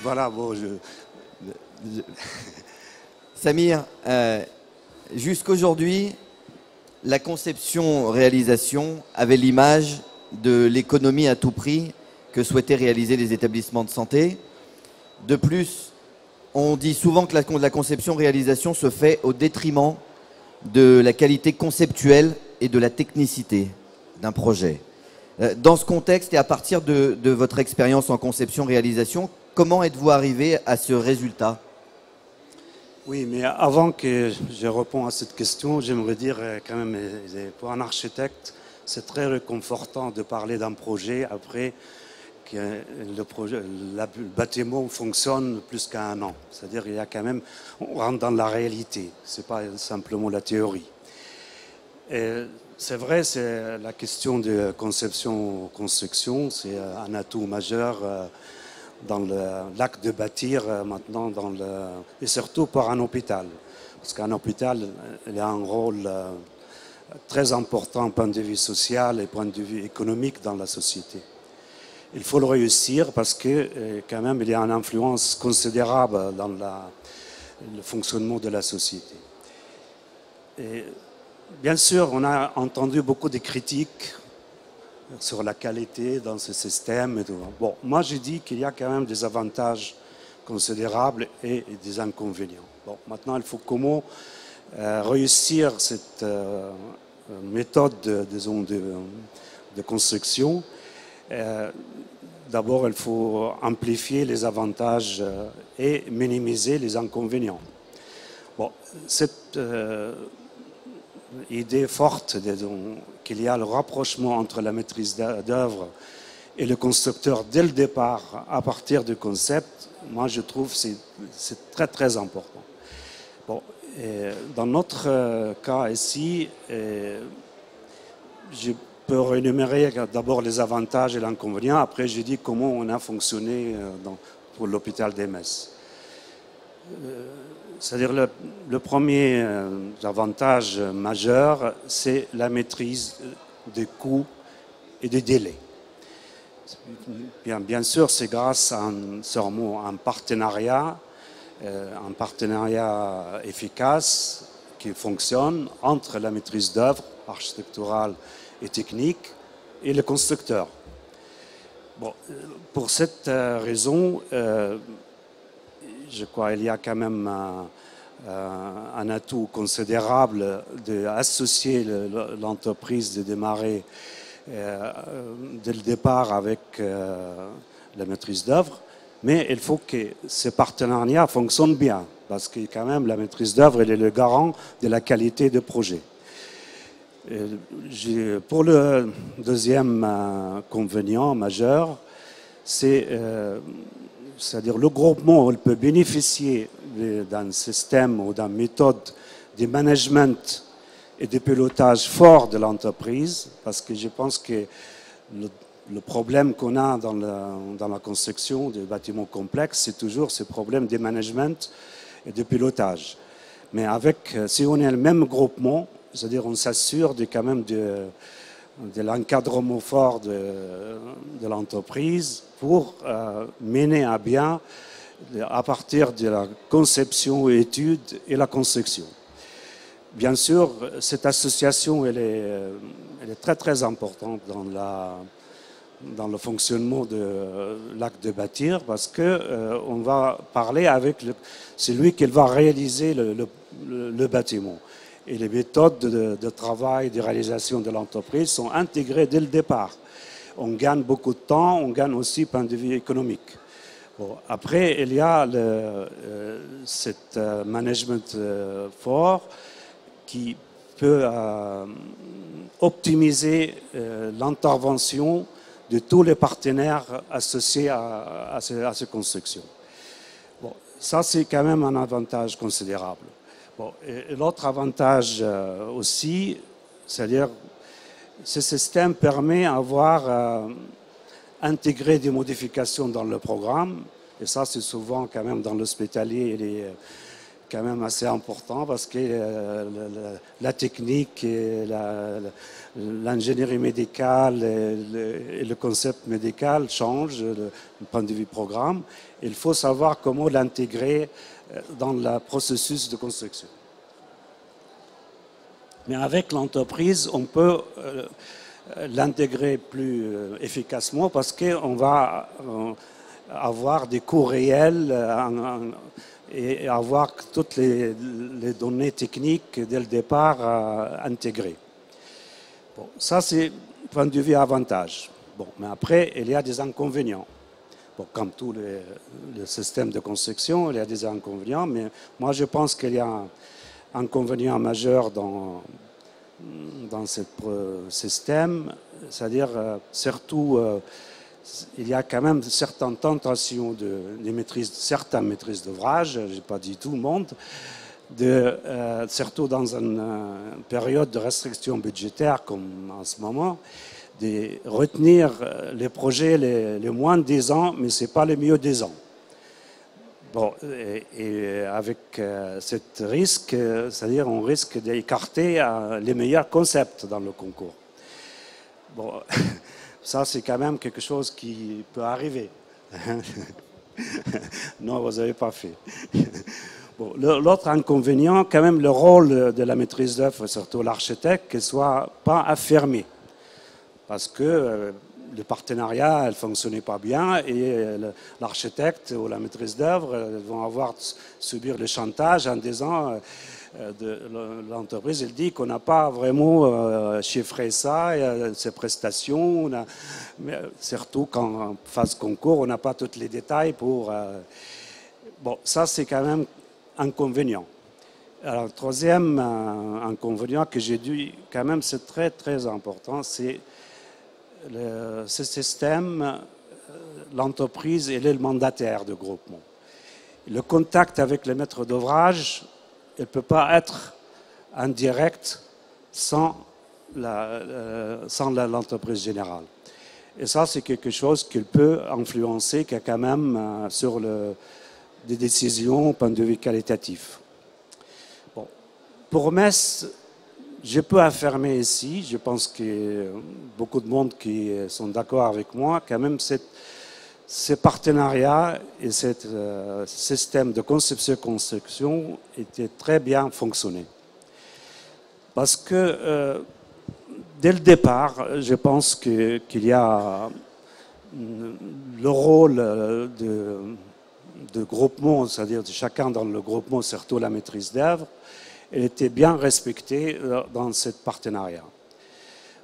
E: Voilà, bon,
A: Samir, jusqu'aujourd'hui, la conception-réalisation avait l'image de l'économie à tout prix que souhaitaient réaliser les établissements de santé. De plus, on dit souvent que la conception-réalisation se fait au détriment de la qualité conceptuelle et de la technicité d'un projet. Dans ce contexte et à partir de votre expérience en conception-réalisation, comment êtes-vous arrivé à ce résultat ?
E: Oui, mais avant que je réponde à cette question, j'aimerais dire quand même, pour un architecte, c'est très réconfortant de parler d'un projet après que le bâtiment fonctionne plus qu'un an. C'est-à-dire qu'il y a quand même, on rentre dans la réalité, c'est pas simplement la théorie. Et c'est vrai, c'est la question de conception-construction, c'est un atout majeur dans l'acte de bâtir maintenant, et surtout pour un hôpital. Parce qu'un hôpital, il a un rôle très important point de vue social et point de vue économique dans la société. Il faut le réussir parce que quand même il y a une influence considérable dans le fonctionnement de la société. Et bien sûr, on a entendu beaucoup de critiques sur la qualité dans ce système et tout. Bon, moi je dis qu'il y a quand même des avantages considérables et des inconvénients. Bon, maintenant il faut comment réussir cette méthode de construction. D'abord, il faut amplifier les avantages et minimiser les inconvénients. Bon, idée forte qu'il y a le rapprochement entre la maîtrise d'œuvre et le constructeur dès le départ, à partir du concept, moi je trouve que c'est très très important. Bon, dans notre cas ici, je peux énumérer d'abord les avantages et l'inconvénient, après je dis comment on a fonctionné pour l'hôpital d'Metz. C'est-à-dire le premier avantage majeur, c'est la maîtrise des coûts et des délais. Bien sûr, c'est grâce à un partenariat efficace qui fonctionne entre la maîtrise d'œuvre architecturale et technique et le constructeur. Bon, pour cette raison, je crois qu'il y a quand même un atout considérable d'associer l'entreprise, de démarrer dès le départ avec la maîtrise d'œuvre, mais il faut que ces partenariats fonctionnent bien, parce que quand même la maîtrise d'œuvre est le garant de la qualité de projet. Pour le deuxième inconvénient majeur, c'est-à-dire le groupement, il peut bénéficier d'un système ou d'une méthode de management et de pilotage fort de l'entreprise, parce que je pense que le problème qu'on a dans la construction des bâtiments complexes, c'est toujours ce problème de management et de pilotage. Mais si on est le même groupement, c'est-à-dire on s'assure quand même de l'encadrement fort de l'entreprise pour mener à bien à partir de la conception, étude et la construction. Bien sûr, cette association elle est très très importante dans le fonctionnement de l'acte de bâtir, parce qu'on va parler avec celui qui va réaliser le bâtiment. Et les méthodes de travail, de réalisation de l'entreprise sont intégrées dès le départ. On gagne beaucoup de temps, on gagne aussi point de vue économique. Bon, après, il y a cet management fort qui peut optimiser l'intervention de tous les partenaires associés à ces constructions. Bon, ça, c'est quand même un avantage considérable. Bon, et l'autre avantage aussi, c'est-à-dire ce système permet d'avoir intégré des modifications dans le programme, et ça c'est souvent quand même dans l'hospitalier, il est quand même assez important parce que la technique et l'ingénierie médicale et le concept médical changent du point de vue programme. Il faut savoir comment l'intégrer dans le processus de construction. Mais avec l'entreprise, on peut l'intégrer plus efficacement parce qu'on va avoir des coûts réels et avoir toutes les données techniques dès le départ intégrées. Bon, ça, c'est point de vue avantage. Bon, mais après, il y a des inconvénients. Bon, comme tous les systèmes de construction, il y a des inconvénients, mais moi je pense qu'il y a un inconvénient majeur dans ce système, c'est-à-dire surtout il y a quand même certaines tentations certaines maîtrises d'ouvrage, je n'ai pas dit tout le monde, surtout dans une période de restriction budgétaire comme en ce moment, de retenir les projets les moins de 10 ans, mais ce n'est pas les mieux 10 ans. Bon, et avec ce risque, c'est-à-dire on risque d'écarter les meilleurs concepts dans le concours. Bon, ça c'est quand même quelque chose qui peut arriver. Non, vous n'avez pas fait. Bon, l'autre inconvénient, quand même, le rôle de la maîtrise d'œuvre, surtout l'architecte, qu'il ne soit pas affirmé. Parce que le partenariat ne fonctionnait pas bien et l'architecte ou la maîtrise d'œuvre vont subir le chantage en disant l'entreprise, elle dit qu'on n'a pas vraiment chiffré ça, ces prestations, mais surtout quand en phase concours, on n'a pas tous les détails pour... Bon, ça c'est quand même inconvénient. Alors, troisième inconvénient que j'ai dû, quand même, c'est très très important, c'est ce système, l'entreprise et le mandataire de groupement. Le contact avec le maître d'ouvrage, il ne peut pas être indirect sans l'entreprise générale. Et ça, c'est quelque chose qui peut influencer quand même sur des décisions au point de vue qualitatif. Bon. Pour Metz, je peux affirmer ici, je pense qu'il y a beaucoup de monde qui sont d'accord avec moi, quand même ces partenariats et ce système de conception-construction étaient très bien fonctionné. Parce que dès le départ, je pense qu'il y a le rôle de groupement, c'est-à-dire de chacun dans le groupement, surtout la maîtrise d'œuvre, elle était bien respectée dans ce partenariat.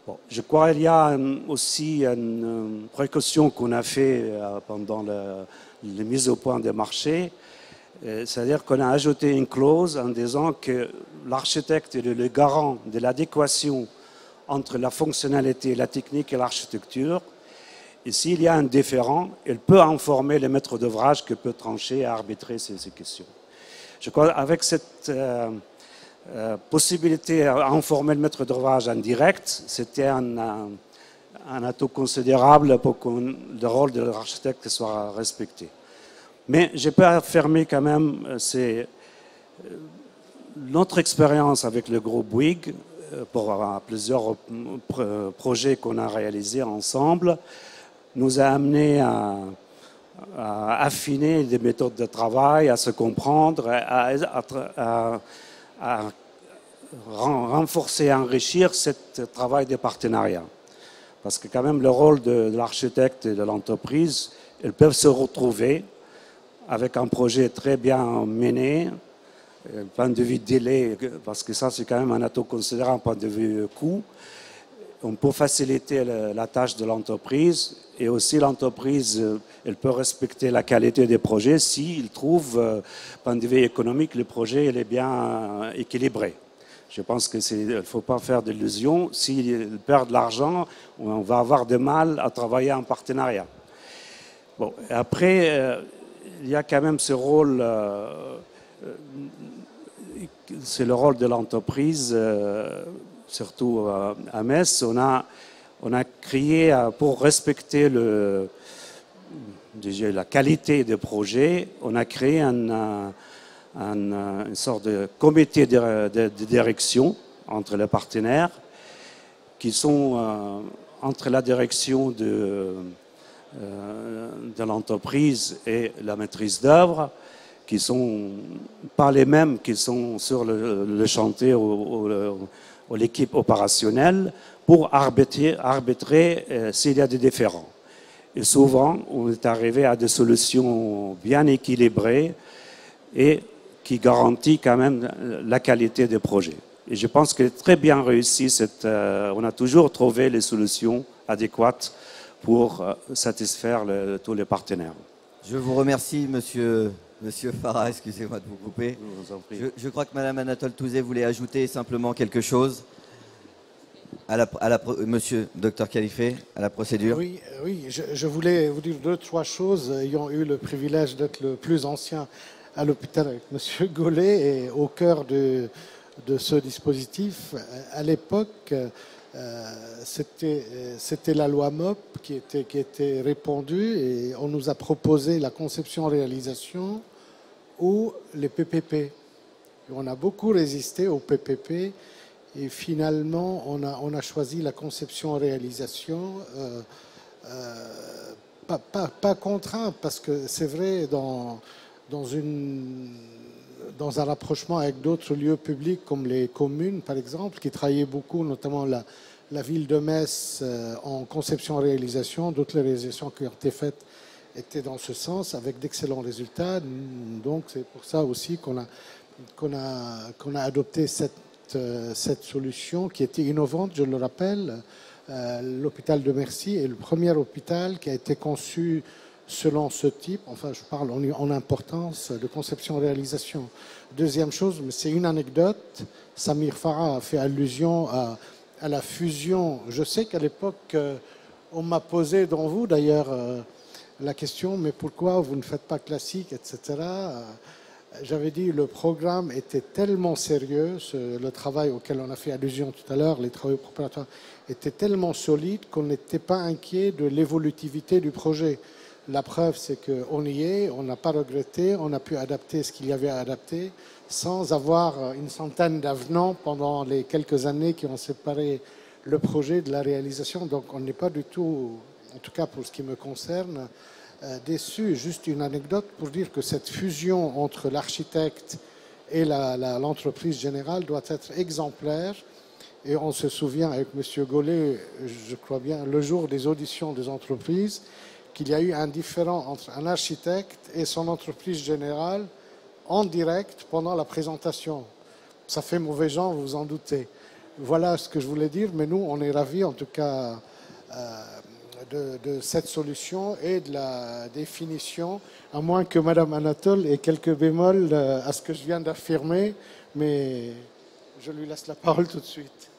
E: Bon, je crois qu'il y a aussi une précaution qu'on a fait pendant les mises au point des marchés, c'est-à-dire qu'on a ajouté une clause en disant que l'architecte est le garant de l'adéquation entre la fonctionnalité, la technique et l'architecture. Et s'il y a un différend, il peut informer le maître d'ouvrage qui peut trancher et arbitrer ces questions. Je crois qu'avec cette possibilité d'informer le maître d'ouvrage en direct, c'était un atout considérable pour que le rôle de l'architecte soit respecté. Mais je peux affirmer quand même, c'est notre expérience avec le groupe Bouygues, pour plusieurs projets qu'on a réalisés ensemble, nous a amené à affiner des méthodes de travail, à se comprendre, à renforcer et enrichir ce travail de partenariat. Parce que quand même le rôle de l'architecte et de l'entreprise, ils peuvent se retrouver avec un projet très bien mené, point de vue délai, parce que ça c'est quand même un atout considérable, point de vue coût. On peut faciliter la tâche de l'entreprise et aussi l'entreprise, elle peut respecter la qualité des projets s'il trouve, point de vue économique, le projet il est bien équilibré. Je pense qu'il ne faut pas faire d'illusions. S'ils perdent de l'argent, on va avoir de mal à travailler en partenariat. Bon, et après, il y a quand même ce rôle, c'est le rôle de l'entreprise, surtout à Metz. On a créé, pour respecter la qualité des projets, on a créé une sorte de comité de direction entre les partenaires qui sont entre la direction de l'entreprise et la maîtrise d'œuvre, qui sont pas les mêmes qui sont sur le chantier ou l'équipe opérationnelle, pour arbitrer s'il y a des différends. Et souvent, on est arrivé à des solutions bien équilibrées et qui garantit quand même la qualité des projets. Et je pense qu'elle est très bien réussie. On a toujours trouvé les solutions adéquates pour satisfaire tous les partenaires.
A: Je vous remercie, monsieur Farah, excusez-moi de vous couper.
E: Je vous en prie.
A: Je crois que Madame Anatole Touzé voulait ajouter simplement quelque chose Monsieur Dr Khalifé, à la procédure.
C: Oui, je voulais vous dire 2-3 choses, ayant eu le privilège d'être le plus ancien à l'hôpital avec Monsieur Gollet et au cœur de ce dispositif. À l'époque, c'était la loi MOP qui était répandue et on nous a proposé la conception-réalisation ou les PPP. Et on a beaucoup résisté aux PPP et finalement on a choisi la conception-réalisation, pas contraint, parce que c'est vrai dans un rapprochement avec d'autres lieux publics comme les communes par exemple, qui travaillaient beaucoup, notamment la ville de Metz en conception-réalisation. D'autres réalisations qui ont été faites étaient dans ce sens avec d'excellents résultats. Donc c'est pour ça aussi qu'on a adopté cette solution qui était innovante, je le rappelle. L'hôpital de Mercy est le premier hôpital qui a été conçu selon ce type. Enfin, je parle en importance de conception-réalisation. Deuxième chose, mais c'est une anecdote, Samir Farah a fait allusion à la fusion. Je sais qu'à l'époque, on m'a posé, dont vous d'ailleurs, la question, mais pourquoi vous ne faites pas classique, etc. J'avais dit le programme était tellement sérieux, le travail auquel on a fait allusion tout à l'heure, les travaux préparatoires, étaient tellement solides qu'on n'était pas inquiet de l'évolutivité du projet. La preuve, c'est qu'on y est, on n'a pas regretté, on a pu adapter ce qu'il y avait à adapter sans avoir une centaine d'avenants pendant les quelques années qui ont séparé le projet de la réalisation. Donc on n'est pas du tout, en tout cas pour ce qui me concerne, déçu. Juste une anecdote pour dire que cette fusion entre l'architecte et l'entreprise générale doit être exemplaire. Et on se souvient avec M. Gollet, je crois bien, le jour des auditions des entreprises, qu'il y a eu un différend entre un architecte et son entreprise générale en direct pendant la présentation. Ça fait mauvais genre, vous vous en doutez. Voilà ce que je voulais dire, mais nous, on est ravis en tout cas de cette solution et de la définition, à moins que Mme Anatole ait quelques bémols à ce que je viens d'affirmer, mais je lui laisse la parole tout de suite.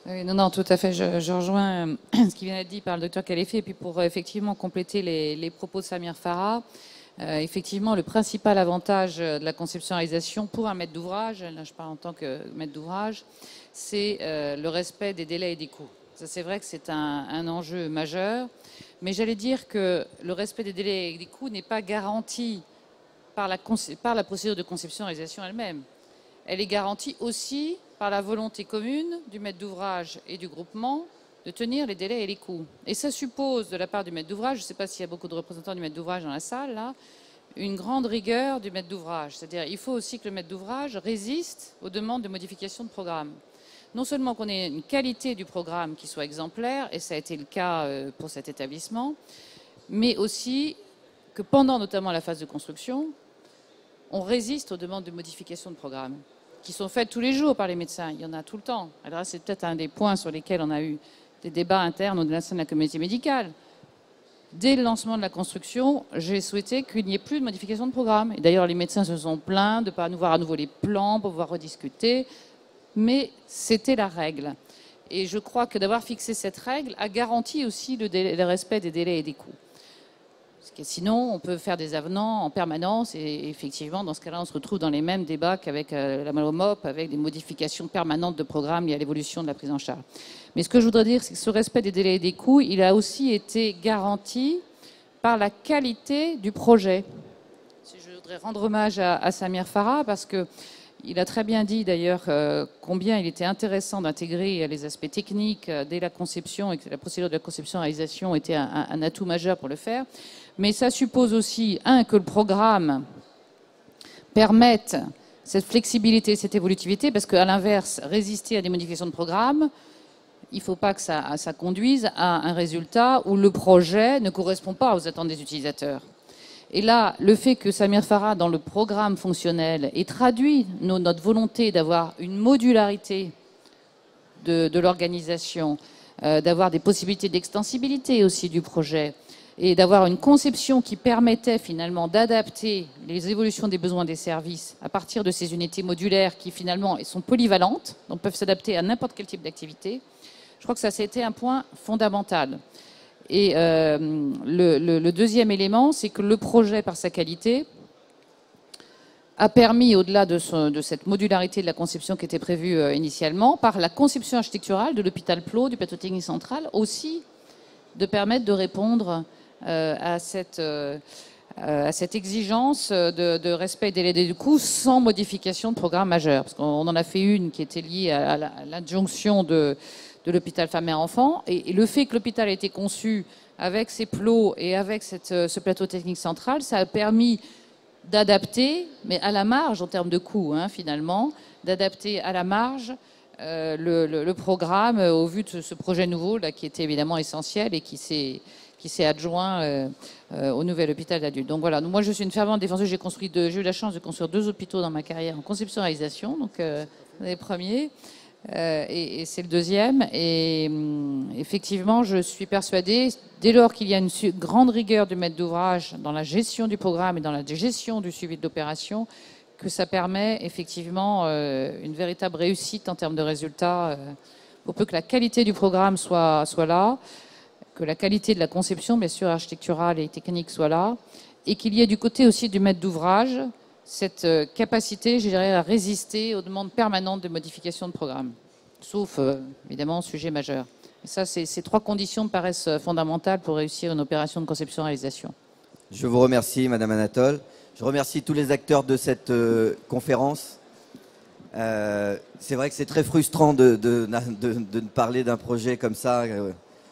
B: Oui, non, tout à fait. Je rejoins ce qui vient d'être dit par le docteur Khalefé. Et puis pour effectivement compléter les propos de Samir Farah, effectivement, le principal avantage de la conception-réalisation pour un maître d'ouvrage, là je parle en tant que maître d'ouvrage, c'est le respect des délais et des coûts. Ça, c'est vrai que c'est un enjeu majeur, mais j'allais dire que le respect des délais et des coûts n'est pas garanti par la procédure de conception-réalisation elle-même. Elle est garantie aussi par la volonté commune du maître d'ouvrage et du groupement de tenir les délais et les coûts. Et ça suppose de la part du maître d'ouvrage, je ne sais pas s'il y a beaucoup de représentants du maître d'ouvrage dans la salle, là, une grande rigueur du maître d'ouvrage. C'est-à-dire il faut aussi que le maître d'ouvrage résiste aux demandes de modification de programme. Non seulement qu'on ait une qualité du programme qui soit exemplaire, et ça a été le cas pour cet établissement, mais aussi que pendant notamment la phase de construction, on résiste aux demandes de modification de programme qui sont faites tous les jours par les médecins. Il y en a tout le temps. Alors c'est peut-être un des points sur lesquels on a eu des débats internes au sein de la communauté médicale. Dès le lancement de la construction, j'ai souhaité qu'il n'y ait plus de modification de programme. Et d'ailleurs, les médecins se sont plaints de ne pas nous voir à nouveau les plans pour pouvoir rediscuter. Mais c'était la règle. Et je crois que d'avoir fixé cette règle a garanti aussi le respect des délais et des coûts. Parce que sinon, on peut faire des avenants en permanence et effectivement, dans ce cas-là, on se retrouve dans les mêmes débats qu'avec la Malomop, avec des modifications permanentes de programme liées à l'évolution de la prise en charge. Mais ce que je voudrais dire, c'est que ce respect des délais et des coûts, il a aussi été garanti par la qualité du projet. Je voudrais rendre hommage à Samir Farah parce que il a très bien dit d'ailleurs combien il était intéressant d'intégrer les aspects techniques dès la conception et que la procédure de la conception-réalisation était un atout majeur pour le faire. Mais ça suppose aussi, que le programme permette cette flexibilité, cette évolutivité, parce qu'à l'inverse, résister à des modifications de programme, il ne faut pas que ça conduise à un résultat où le projet ne correspond pas aux attentes des utilisateurs. Et là, le fait que Samir Farah, dans le programme fonctionnel, ait traduit notre volonté d'avoir une modularité de l'organisation, d'avoir des possibilités d'extensibilité aussi du projet, et d'avoir une conception qui permettait finalement d'adapter les évolutions des besoins des services à partir de ces unités modulaires qui finalement sont polyvalentes, donc peuvent s'adapter à n'importe quel type d'activité, je crois que ça, c'était un point fondamental. Et le deuxième élément, c'est que le projet, par sa qualité, a permis, au-delà de cette modularité de la conception qui était prévue initialement, par la conception architecturale de l'hôpital Plot, du plateau technique central, aussi de permettre de répondre à cette exigence de respect des délais du coût sans modification de programme majeur. Parce qu'on en a fait une qui était liée à l'adjonction de l'hôpital femmes-mères-enfants. Et le fait que l'hôpital ait été conçu avec ses plots et avec ce plateau technique central, ça a permis d'adapter, mais à la marge en termes de coûts, finalement, d'adapter à la marge le programme au vu de ce projet nouveau là, qui était évidemment essentiel et qui s'est adjoint au nouvel hôpital d'adultes. Donc voilà, moi je suis une fervente défenseuse, j'ai eu la chance de construire 2 hôpitaux dans ma carrière en conception-réalisation, donc les premiers. Et c'est le deuxième. Et effectivement, je suis persuadée, dès lors qu'il y a une grande rigueur du maître d'ouvrage dans la gestion du programme et dans la gestion du suivi de l'opération, que ça permet effectivement une véritable réussite en termes de résultats. Pour peu que la qualité du programme soit là, que la qualité de la conception, bien sûr, architecturale et technique soit là, et qu'il y ait du côté aussi du maître d'ouvrage cette capacité, je dirais, à résister aux demandes permanentes de modification de programme, sauf évidemment sujet majeur. Et ça, ces trois conditions me paraissent fondamentales pour réussir une opération de conception-réalisation.
A: Je vous remercie, Madame Anatole. Je remercie tous les acteurs de cette conférence. C'est vrai que c'est très frustrant de parler d'un projet comme ça,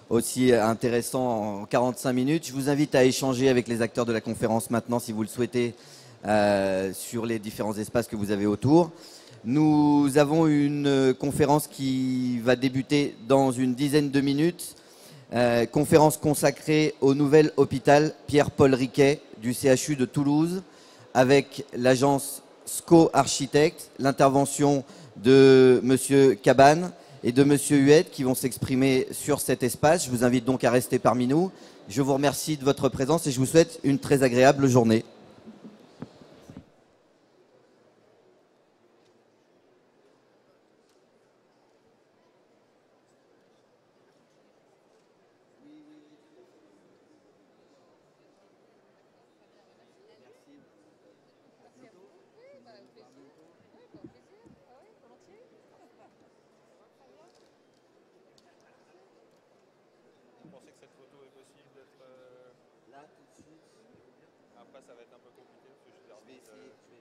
A: aussi intéressant en 45 minutes. Je vous invite à échanger avec les acteurs de la conférence maintenant, si vous le souhaitez, sur les différents espaces que vous avez autour. Nous avons une conférence qui va débuter dans une dizaine de minutes. Conférence consacrée au nouvel hôpital Pierre-Paul Riquet du CHU de Toulouse, avec l'agence SCO Architecte, l'intervention de Monsieur Cabane et de Monsieur Huette qui vont s'exprimer sur cet espace. Je vous invite donc à rester parmi nous. Je vous remercie de votre présence et je vous souhaite une très agréable journée.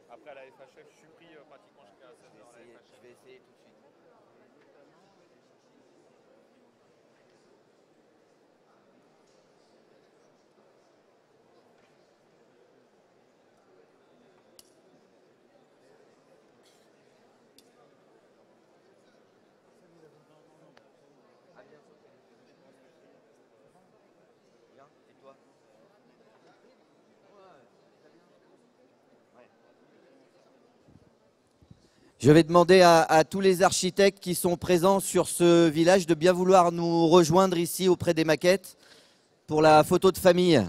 G: Après à la FHF, je suis pris pratiquement jusqu'à 16h à la FHF.
A: Je vais essayer tout de suite. Bien, et toi? Je vais demander à tous les architectes qui sont présents sur ce village de bien vouloir nous rejoindre ici auprès des maquettes pour la photo de famille.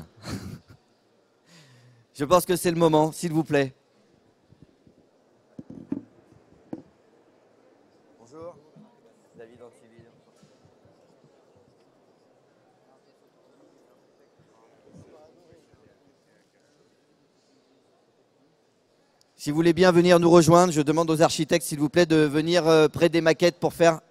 A: Je pense que c'est le moment, s'il vous plaît. Bonjour, David Antiville. Si vous voulez bien venir nous rejoindre, je demande aux architectes, s'il vous plaît, de venir près des maquettes pour faire